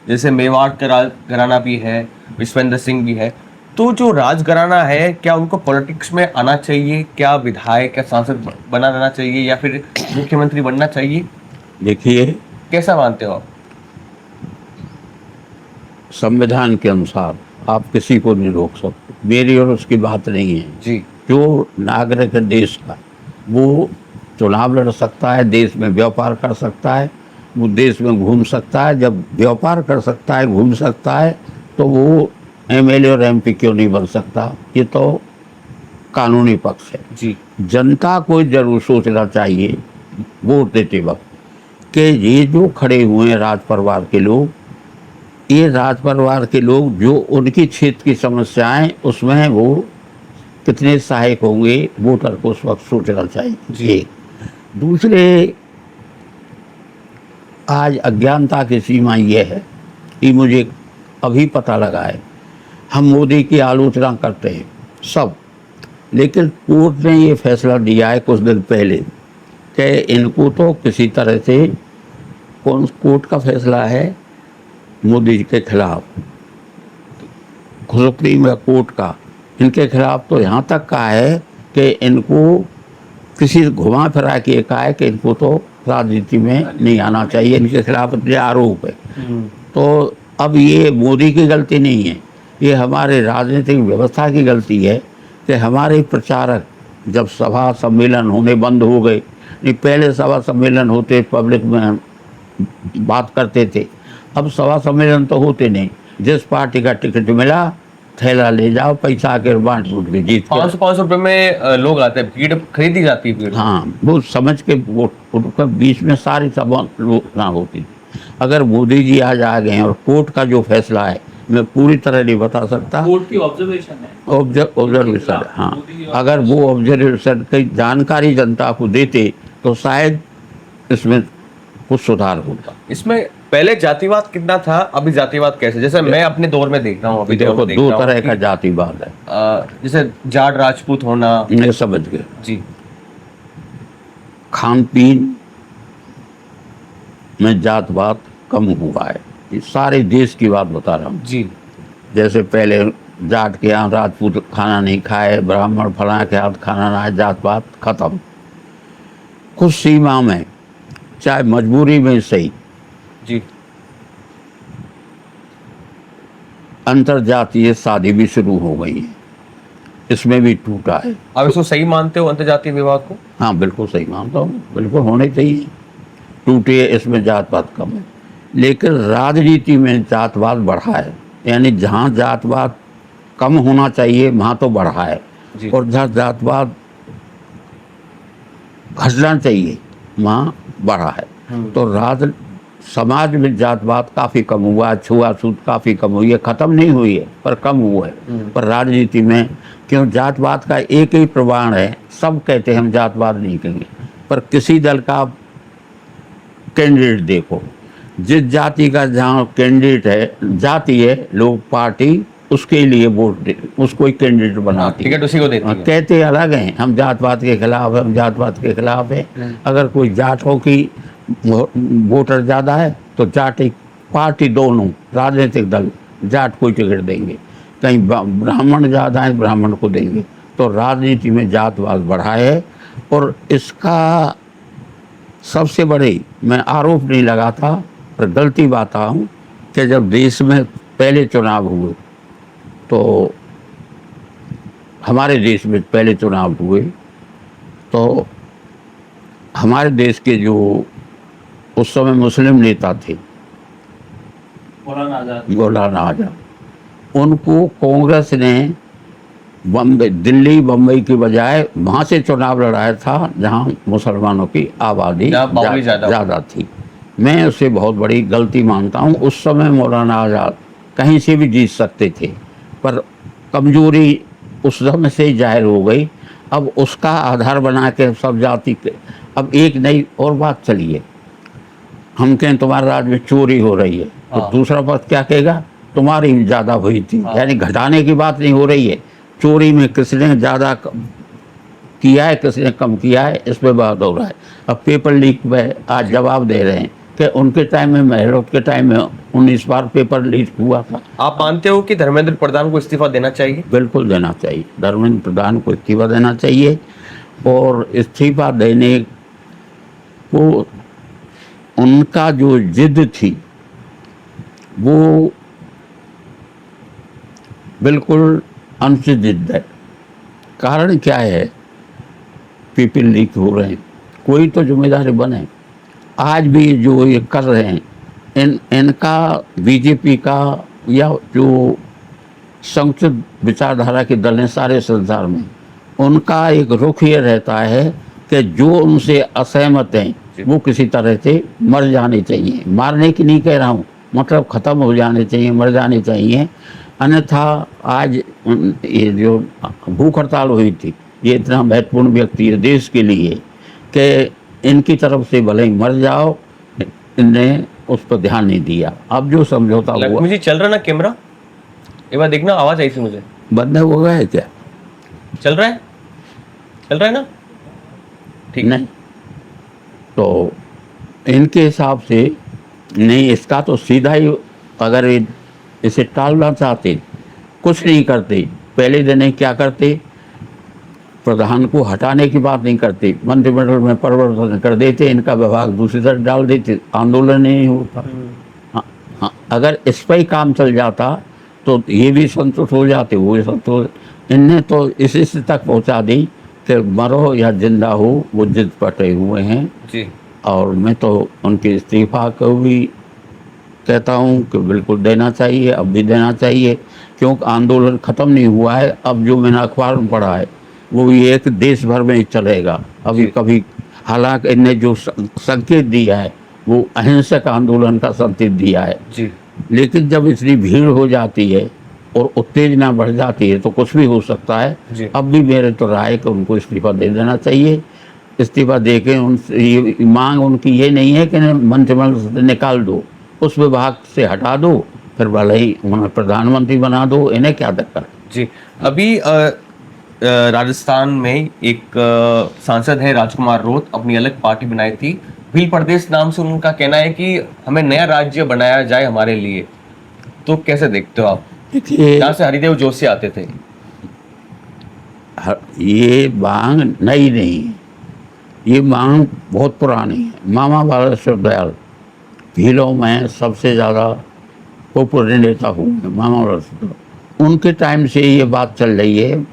जैसे मेवाड़ का राजघराना भी है, विश्वेंद्र सिंह भी है, तो जो राजघराना है क्या उनको पॉलिटिक्स में आना चाहिए? क्या विधायक या सांसद बना रहना चाहिए या फिर मुख्यमंत्री बनना चाहिए? देखिए, कैसा मानते हो आप? संविधान के अनुसार आप किसी को नहीं रोक सकते, मेरी और उसकी बात नहीं है जी। जो नागरिक है देश का, वो चुनाव लड़ सकता है, देश में व्यापार कर सकता है, वो देश में घूम सकता है। जब व्यापार कर सकता है, घूम सकता है, तो वो एमएलए और एमपी क्यों नहीं बन सकता? ये तो कानूनी पक्ष है जी। जनता को जरूर सोचना चाहिए वोट देते वक्त कि ये जो खड़े हुए हैं राज परिवार के लोग, ये राज परिवार के लोग जो उनकी क्षेत्र की समस्याएं, उसमें वो कितने सहायक होंगे, वोटर को उस वक्त सोचना चाहिए जी। दूसरे, आज अज्ञानता की सीमा ये है कि मुझे अभी पता लगा है, हम मोदी की आलोचना करते हैं सब, लेकिन कोर्ट ने ये फैसला दिया है कुछ दिन पहले कि इनको तो किसी तरह से, कौन कोर्ट का फैसला है मोदी के खिलाफ, सुप्रीम कोर्ट का, इनके खिलाफ तो यहाँ तक कहा है कि इनको किसी घुमा फिरा के कहा है कि इनको तो राजनीति में नहीं आना चाहिए, इनके खिलाफ इतने आरोप है। तो अब ये मोदी की गलती नहीं है, ये हमारे राजनीतिक व्यवस्था की गलती है कि हमारे प्रचारक जब सभा सम्मेलन होने बंद हो गए, नहीं पहले सभा सम्मेलन होते, पब्लिक में बात करते थे, अब सभा सम्मेलन तो होते नहीं। जिस पार्टी का टिकट मिला थैला ले जाओ, पैसा के बांट बूट के जीत के। 500 रुपए में लोग आते हैं, भीड़ खरीदी जाती है भीड़। हाँ, वो समझ के वो उनका बीच में सारी सभा ना होती थी। अगर मोदी जी आज आ गए हैं और कोर्ट का जो फैसला है मैं पूरी तरह नहीं बता सकता, कोर्ट की ऑब्जर्वेशन है, ऑब्जर्वेशन, हाँ, अगर वो ऑब्जर्वेशन की जानकारी जनता को देते तो शायद इसमें कुछ सुधार होगा। इसमें पहले जातिवाद कितना था, अभी जातिवाद कैसे? जैसे मैं अपने दौर में देख रहा हूँ, अभी देखो, देख दो रहा हूँ तरह का कि, जातिवाद है। जैसे जाट राजपूत होना। ये समझ गए। जी। खान पीन में जातवाद कम हुआ है, ये सारे देश की बात बता रहा हूँ। जी। जैसे पहले जाट के यहाँ राजपूत खाना नहीं खाए, ब्राह्मण फला के हाथ खाना ना है, जातवाद खत्म। कुछ सीमा में, चाहे मजबूरी में सही, जी। अंतरजातीय शादी भी शुरू हो गई है, इसमें भी टूटा है। आप इसको सही मानते हो अंतर्जातीय विवाह को? हाँ, बिल्कुल सही मानता हूँ, बिल्कुल होने चाहिए। टूटे, इसमें जातवाद कम है, लेकिन राजनीति में जातवाद बढ़ा है। यानी जहाँ जातवाद कम होना चाहिए वहाँ तो बढ़ा है, जी। और जहाँ जातवाद घटना चाहिए वहाँ बढ़ा है। तो राज समाज में जातवाद काफ़ी कम हुआ है, छुआछूत काफ़ी कम हुई है, ख़त्म नहीं हुई है पर कम हुआ है। पर राजनीति में क्यों, जातवाद का एक ही प्रमाण है, सब कहते हैं हम जातवाद नहीं कहेंगे, पर किसी दल का कैंडिडेट देखो, जिस जाति का जहाँ कैंडिडेट है, जाति है, लोग पार्टी उसके लिए वोट दे, उसको ही कैंडिडेट बनाती है, टिकट उसी को देती है। कहते अलग हैं, हम जातवाद के खिलाफ हैं, हम जातवाद के खिलाफ हैं। अगर कोई जाटों की वोटर ज़्यादा है तो जाट एक पार्टी, दोनों राजनीतिक दल जाट को टिकट देंगे, कहीं ब्राह्मण ज़्यादा है ब्राह्मण को देंगे। तो राजनीति में जातवाद बढ़ा है, और इसका सबसे बड़े, मैं आरोप नहीं लगाता पर गलती बात हूँ कि जब देश में पहले चुनाव हुए, तो हमारे देश में पहले चुनाव हुए, तो हमारे देश के जो उस समय मुस्लिम नेता थे, मौलाना आज़ाद, उनको कांग्रेस ने बम्बई, दिल्ली बम्बई की बजाय वहाँ से चुनाव लड़ाया था जहाँ मुसलमानों की आबादी ज़्यादा थी। मैं उसे बहुत बड़ी गलती मानता हूँ। उस समय मौलाना आज़ाद कहीं से भी जीत सकते थे, पर कमजोरी उस समय से ही जाहिर हो गई। अब उसका आधार बना के सब जाति के, अब एक नई और बात चली है, हम कहें तुम्हारे राज्य में चोरी हो रही है, तो दूसरा पक्ष क्या कहेगा, तुम्हारी ज़्यादा हुई थी। यानी घटाने की बात नहीं हो रही है, चोरी में किसने ज़्यादा किया है, किसने कम किया है, इस पर बात हो रहा है। अब पेपर लीक में आज जवाब दे रहे हैं कि उनके टाइम में, महलोत के टाइम में 19 बार पेपर लीक हुआ था। आप मानते हो कि धर्मेंद्र प्रधान को इस्तीफा देना चाहिए? बिल्कुल देना चाहिए, धर्मेंद्र प्रधान को इस्तीफा देना चाहिए। और इस्तीफा देने को उनका जो जिद थी वो बिल्कुल अनुचित जिद है। कारण क्या है, पेपर लीक हो रहे हैं, कोई तो जिम्मेदारी बने। आज भी जो ये कर रहे हैं, इनका बीजेपी का या जो संकुचित विचारधारा के दल हैं सारे संसार में, उनका एक रुख ये रहता है कि जो उनसे असहमत हैं वो किसी तरह से मर जाने चाहिए। मारने की नहीं कह रहा हूँ, मतलब ख़त्म हो जाने चाहिए, मर जाने चाहिए। अन्यथा आज ये जो भूख हड़ताल हुई थी, ये इतना महत्वपूर्ण व्यक्ति है देश के लिए कि इनकी तरफ से भले ही मर जाओ, इनने उस पर ध्यान नहीं दिया। अब जो समझौता हुआ, लक्ष्मी जी चल रहा ना कैमरा, एक बार देखना, आवाज़ आई थी मुझे। बंद हो गया है क्या? चल रहा है, चल रहा है ना? ठीक नहीं, तो इनके हिसाब से नहीं, इसका तो सीधा ही, अगर इसे टालना चाहते, कुछ नहीं करते, पहले दिन क्या करते, प्रधान को हटाने की बात नहीं करते, मंत्रिमंडल में परिवर्तन कर देते, इनका विभाग दूसरी तरफ डाल देते, आंदोलन नहीं होता। हाँ, अगर इस पर ही काम चल जाता तो ये भी संतुष्ट हो जाते, वो भी संतुष्ट। इनने तो इस तक पहुंचा दी कि मरो या जिंदा हो वो जिद पटे हुए हैं। जी और मैं तो उनके इस्तीफा को भी कहता हूँ कि बिल्कुल देना चाहिए, अब भी देना चाहिए, क्योंकि आंदोलन ख़त्म नहीं हुआ है। अब जो मैंने अखबार में पढ़ा है वो ये है कि देश भर में ही चलेगा अभी जी। कभी। हालांकि इनने जो संकेत दिया है वो अहिंसक आंदोलन का संकेत दिया है, जी लेकिन जब इतनी भीड़ हो जाती है और उत्तेजना बढ़ जाती है तो कुछ भी हो सकता है। जी। अब भी मेरे तो राय है कि उनको इस्तीफा दे देना चाहिए। इस्तीफा दे के उनसे ये मांग उनकी ये नहीं है कि मंत्रिमंडल से निकाल दो, उस विभाग से हटा दो, फिर भले ही उन्हें प्रधानमंत्री बना दो, इन्हें क्या दिक्कत है। जी। अभी राजस्थान में एक सांसद है राजकुमार रोत, अपनी अलग पार्टी बनाई थी, भील प्रदेश नाम से। उनका कहना है कि हमें नया राज्य बनाया जाए हमारे लिए। तो कैसे देखते हो आप? देखिए, जहाँ से हरिदेव जोशी आते थे। ये मांग नई नहीं है, ये मांग बहुत पुरानी है। मामा बालेश्वर दयाल भीलों में सबसे ज़्यादा पॉपुलर नेता हुए हैं, मामा बालेश्वर दयाल। उनके टाइम से ये बात चल रही है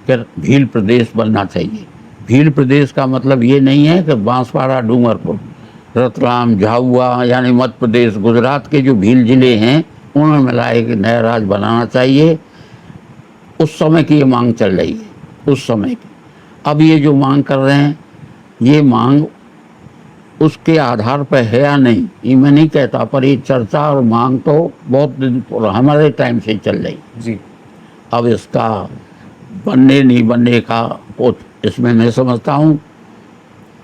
कि भील प्रदेश बनना चाहिए। भील प्रदेश का मतलब ये नहीं है कि बांसवाड़ा, डूंगरपुर, रतलाम, झाबुआ यानी मध्य प्रदेश, गुजरात के जो भील जिले हैं उनमें मिला एक नया राज्य बनाना चाहिए। उस समय की ये मांग चल रही है, उस समय की। अब ये जो मांग कर रहे हैं ये मांग उसके आधार पर है या नहीं ये मैं नहीं कहता, पर ये चर्चा और मांग तो बहुत दिन हमारे टाइम से चल रही। जी अब इसका बनने नहीं बनने का इसमें मैं समझता हूँ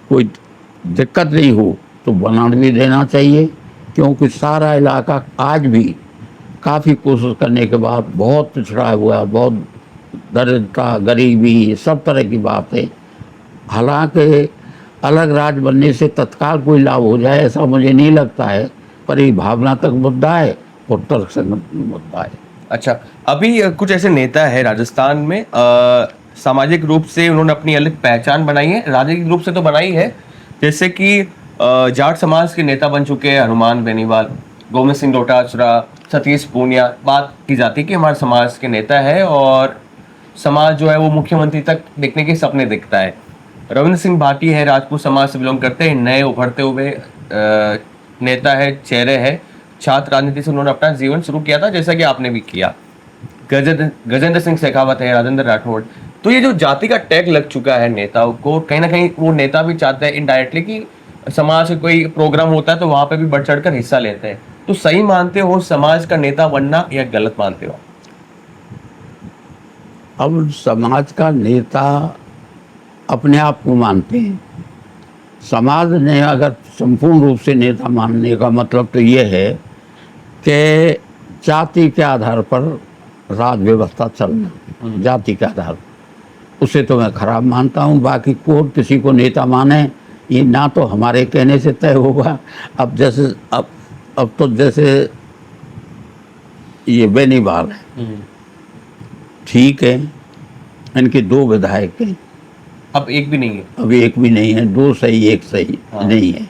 कोई दिक्कत नहीं हो तो बना भी देना चाहिए, क्योंकि सारा इलाका आज भी काफ़ी कोशिश करने के बाद बहुत पिछड़ा हुआ है, बहुत दरिद्रता, गरीबी, सब तरह की बात है। हालांकि अलग राज्य बनने से तत्काल कोई लाभ हो जाए ऐसा मुझे नहीं लगता है, पर ये भावनात्मक मुद्दा है और तर्कसंगत मुद्दा है। अच्छा, अभी कुछ ऐसे नेता है राजस्थान में, सामाजिक रूप से उन्होंने अपनी अलग पहचान बनाई है, राजनीतिक रूप से तो बनाई है। जैसे कि जाट समाज के नेता बन चुके हैं हनुमान बेनीवाल, गोविंद सिंह डोटासरा, सतीश पूनिया। बात की जाती है कि हमारे समाज के नेता है और समाज जो है वो मुख्यमंत्री तक देखने के सपने देखता है। रविंद्र सिंह भाटी है, राजपूत समाज से बिलोंग करते हैं, नए उभरते हुए नेता है, चेहरे है। छात्र राजनीति से उन्होंने अपना जीवन शुरू किया था, जैसा कि आपने भी किया। गजेंद्र सिंह शेखावत है, राजेंद्र राठौड़। तो ये जो जाति का टैग लग चुका है नेताओं को, कहीं ना कहीं वो नेता भी चाहते हैं इनडायरेक्टली कि समाज का कोई प्रोग्राम होता है तो वहां पे भी बढ़ चढ़ कर हिस्सा लेते हैं। तो सही मानते हो समाज का नेता बनना या गलत मानते हो? अब समाज का नेता अपने आप को मानते हैं। समाज ने अगर संपूर्ण रूप से नेता मानने का मतलब तो ये है कि जाति के आधार पर राज व्यवस्था चलना, जाति के आधार पर, उसे तो मैं खराब मानता हूँ। बाकी कौन किसी को नेता माने ये ना तो हमारे कहने से तय होगा। अब जैसे अब तो जैसे ये बेनीवाल है, ठीक है, इनके 2 विधायक हैं, अब एक भी नहीं है। अब एक भी नहीं है, 2 सही 1 सही नहीं है।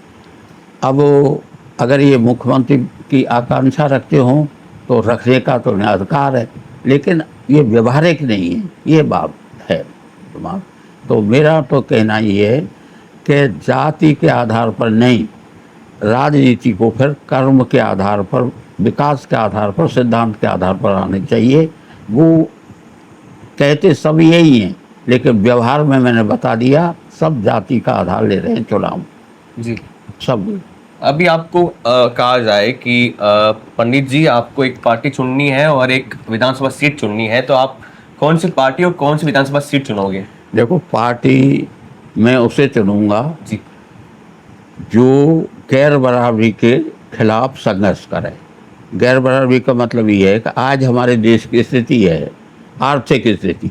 अब अगर ये मुख्यमंत्री की आकांक्षा रखते हों तो रखने का तो उन्हें अधिकार है, लेकिन ये व्यवहारिक नहीं है, ये बात है। तो मेरा तो कहना ये है कि जाति के आधार पर नहीं, राजनीति को फिर कर्म के आधार पर, विकास के आधार पर, सिद्धांत के आधार पर आने चाहिए। वो कहते सब यही हैं, लेकिन व्यवहार में मैंने बता दिया सब जाति का आधार ले रहे हैं चुनाव जी सब। अभी आपको कहा जाए कि पंडित जी आपको एक पार्टी चुननी है और एक विधानसभा सीट चुननी है, तो आप कौन सी पार्टी और कौन सी विधानसभा सीट चुनोगे? देखो, पार्टी मैं उसे चुनूंगा जी जो गैर बराबरी के खिलाफ संघर्ष करे। गैर बराबरी का मतलब ये है कि आज हमारे देश की स्थिति है, आर्थिक स्थिति,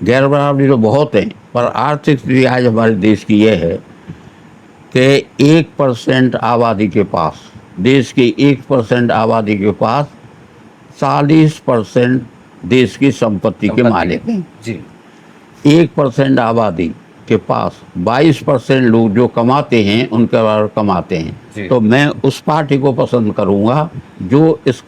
गैर बराबरी तो बहुत है, पर आर्थिक स्थिति आज हमारे देश की यह है कि 1% आबादी के पास, देश की 1% आबादी के पास 40% देश की संपत्ति के मालिक हैं। जी 1% आबादी के पास 22% लोग जो कमाते हैं उनके बराबर कमाते हैं। तो मैं उस पार्टी को पसंद करूंगा जो इस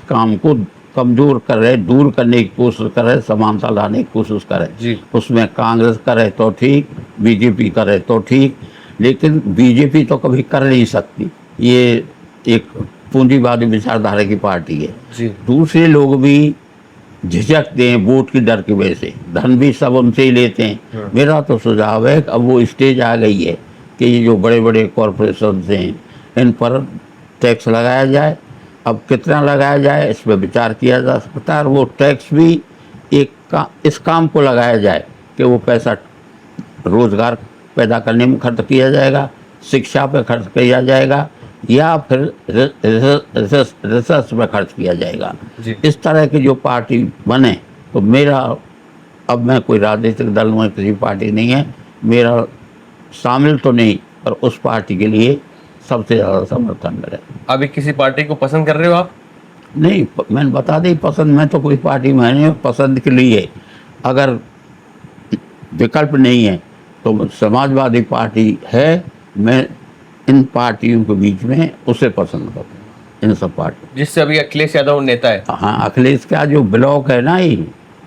काम को कमज़ोर कर रहे, दूर करने की कोशिश कर रहे, समानता लाने की कोशिश करे। जी। उसमें कांग्रेस करे तो ठीक, बीजेपी करे तो ठीक, लेकिन बीजेपी तो कभी कर नहीं सकती। ये एक पूंजीवादी विचारधारा की पार्टी है। जी। दूसरे लोग भी झिझकते हैं वोट की डर की वजह से, धन भी सब उनसे ही लेते हैं। मेरा तो सुझाव है कि अब वो स्टेज आ गई है कि ये जो बड़े बड़े कॉरपोरेशन हैं इन पर टैक्स लगाया जाए। अब कितना लगाया जाए इस पर विचार किया जा सकता है, और वो टैक्स भी इस काम को लगाया जाए कि वो पैसा रोज़गार पैदा करने में खर्च किया जाएगा, शिक्षा पे खर्च किया जाएगा, या फिर रिसर्च में खर्च किया जाएगा। जी। इस तरह की जो पार्टी बने तो मेरा, अब मैं कोई राजनीतिक दल में किसी पार्टी नहीं है, मेरा शामिल तो नहीं, पर उस पार्टी के लिए सबसे ज़्यादा समर्थन मेरा। अभी किसी पार्टी को पसंद कर रहे हो आप? नहीं, मैंने बता दी पसंद, मैं तो कोई पार्टी में नहीं, पसंद के लिए अगर विकल्प नहीं है तो समाजवादी पार्टी है, मैं इन पार्टियों के बीच में उसे पसंद करता हूँ, इन सब पार्टी। जिससे अभी अखिलेश यादव नेता है। हाँ, अखिलेश का जो ब्लॉक है ना, ये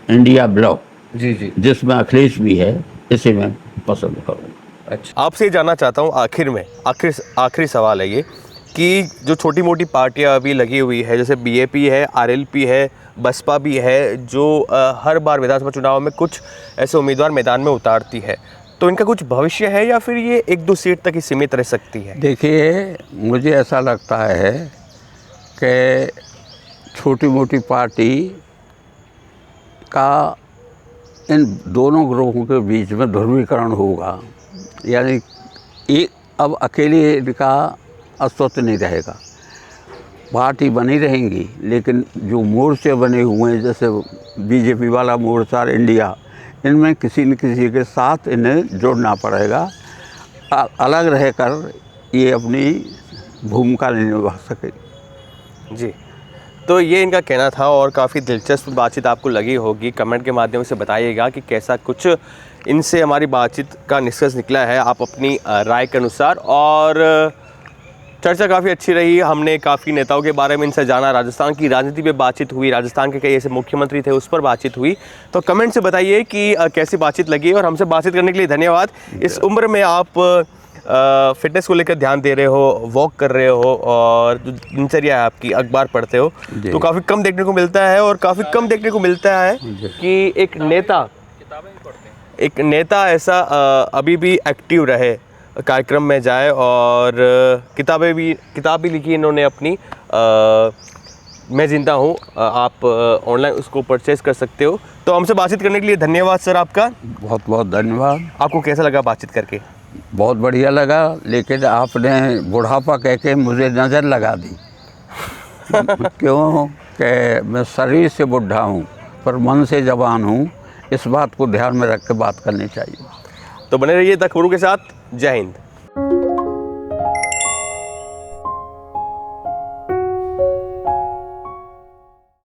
इंडिया ब्लॉक, जी जी। जिसमें अखिलेश भी है, इसे मैं पसंद करूँगा। अच्छा, आपसे जानना चाहता हूँ आखिर में, आखिरी सवाल है ये कि जो छोटी मोटी पार्टियां अभी लगी हुई है, जैसे बीएपी है, आरएलपी है, बसपा भी है, जो हर बार विधानसभा चुनाव में कुछ ऐसे उम्मीदवार मैदान में उतारती है, तो इनका कुछ भविष्य है या फिर ये 1-2 सीट तक ही सीमित रह सकती है? देखिए, मुझे ऐसा लगता है कि छोटी मोटी पार्टी का इन दोनों ग्रोहों के बीच में ध्रुवीकरण होगा, यानी एक अब अकेले का अस्तित्व नहीं रहेगा। पार्टी बनी रहेंगी, लेकिन जो मोर्चे बने हुए हैं, जैसे बीजेपी वाला मोर्चा, इंडिया, इनमें किसी न किसी के साथ इन्हें जुड़ना पड़ेगा। अलग रहकर ये अपनी भूमिका नहीं निभा सके। जी, तो ये इनका कहना था और काफ़ी दिलचस्प बातचीत आपको लगी होगी। कमेंट के माध्यम से बताइएगा कि कैसा कुछ इनसे हमारी बातचीत का निष्कर्ष निकला है, आप अपनी राय के अनुसार। और चर्चा काफ़ी अच्छी रही, हमने काफ़ी नेताओं के बारे में इनसे जाना, राजस्थान की राजनीति पे बातचीत हुई, राजस्थान के कई ऐसे मुख्यमंत्री थे उस पर बातचीत हुई। तो कमेंट से बताइए कि कैसी बातचीत लगी, और हमसे बातचीत करने के लिए धन्यवाद। इस उम्र में आप फिटनेस को लेकर ध्यान दे रहे हो, वॉक कर रहे हो, और जो दिनचर्या है आपकी, अखबार पढ़ते हो, तो काफ़ी कम देखने को मिलता है। और काफ़ी कम देखने को मिलता है कि एक नेता ऐसा अभी भी एक्टिव रहे, कार्यक्रम में जाए, और किताब भी लिखी इन्होंने अपनी, मैं जिंदा हूँ, आप ऑनलाइन उसको परचेज कर सकते हो। तो हमसे बातचीत करने के लिए धन्यवाद सर आपका। बहुत बहुत धन्यवाद। आपको कैसा लगा बातचीत करके? बहुत बढ़िया लगा, लेकिन आपने बुढ़ापा कह के मुझे नज़र लगा दी। क्यों कि मैं शरीर से बुढ़ा हूँ पर मन से जवान हूँ, इस बात को ध्यान में रख के बात करनी चाहिए। तो बने रहिए द खबरों के साथ। जय हिंद।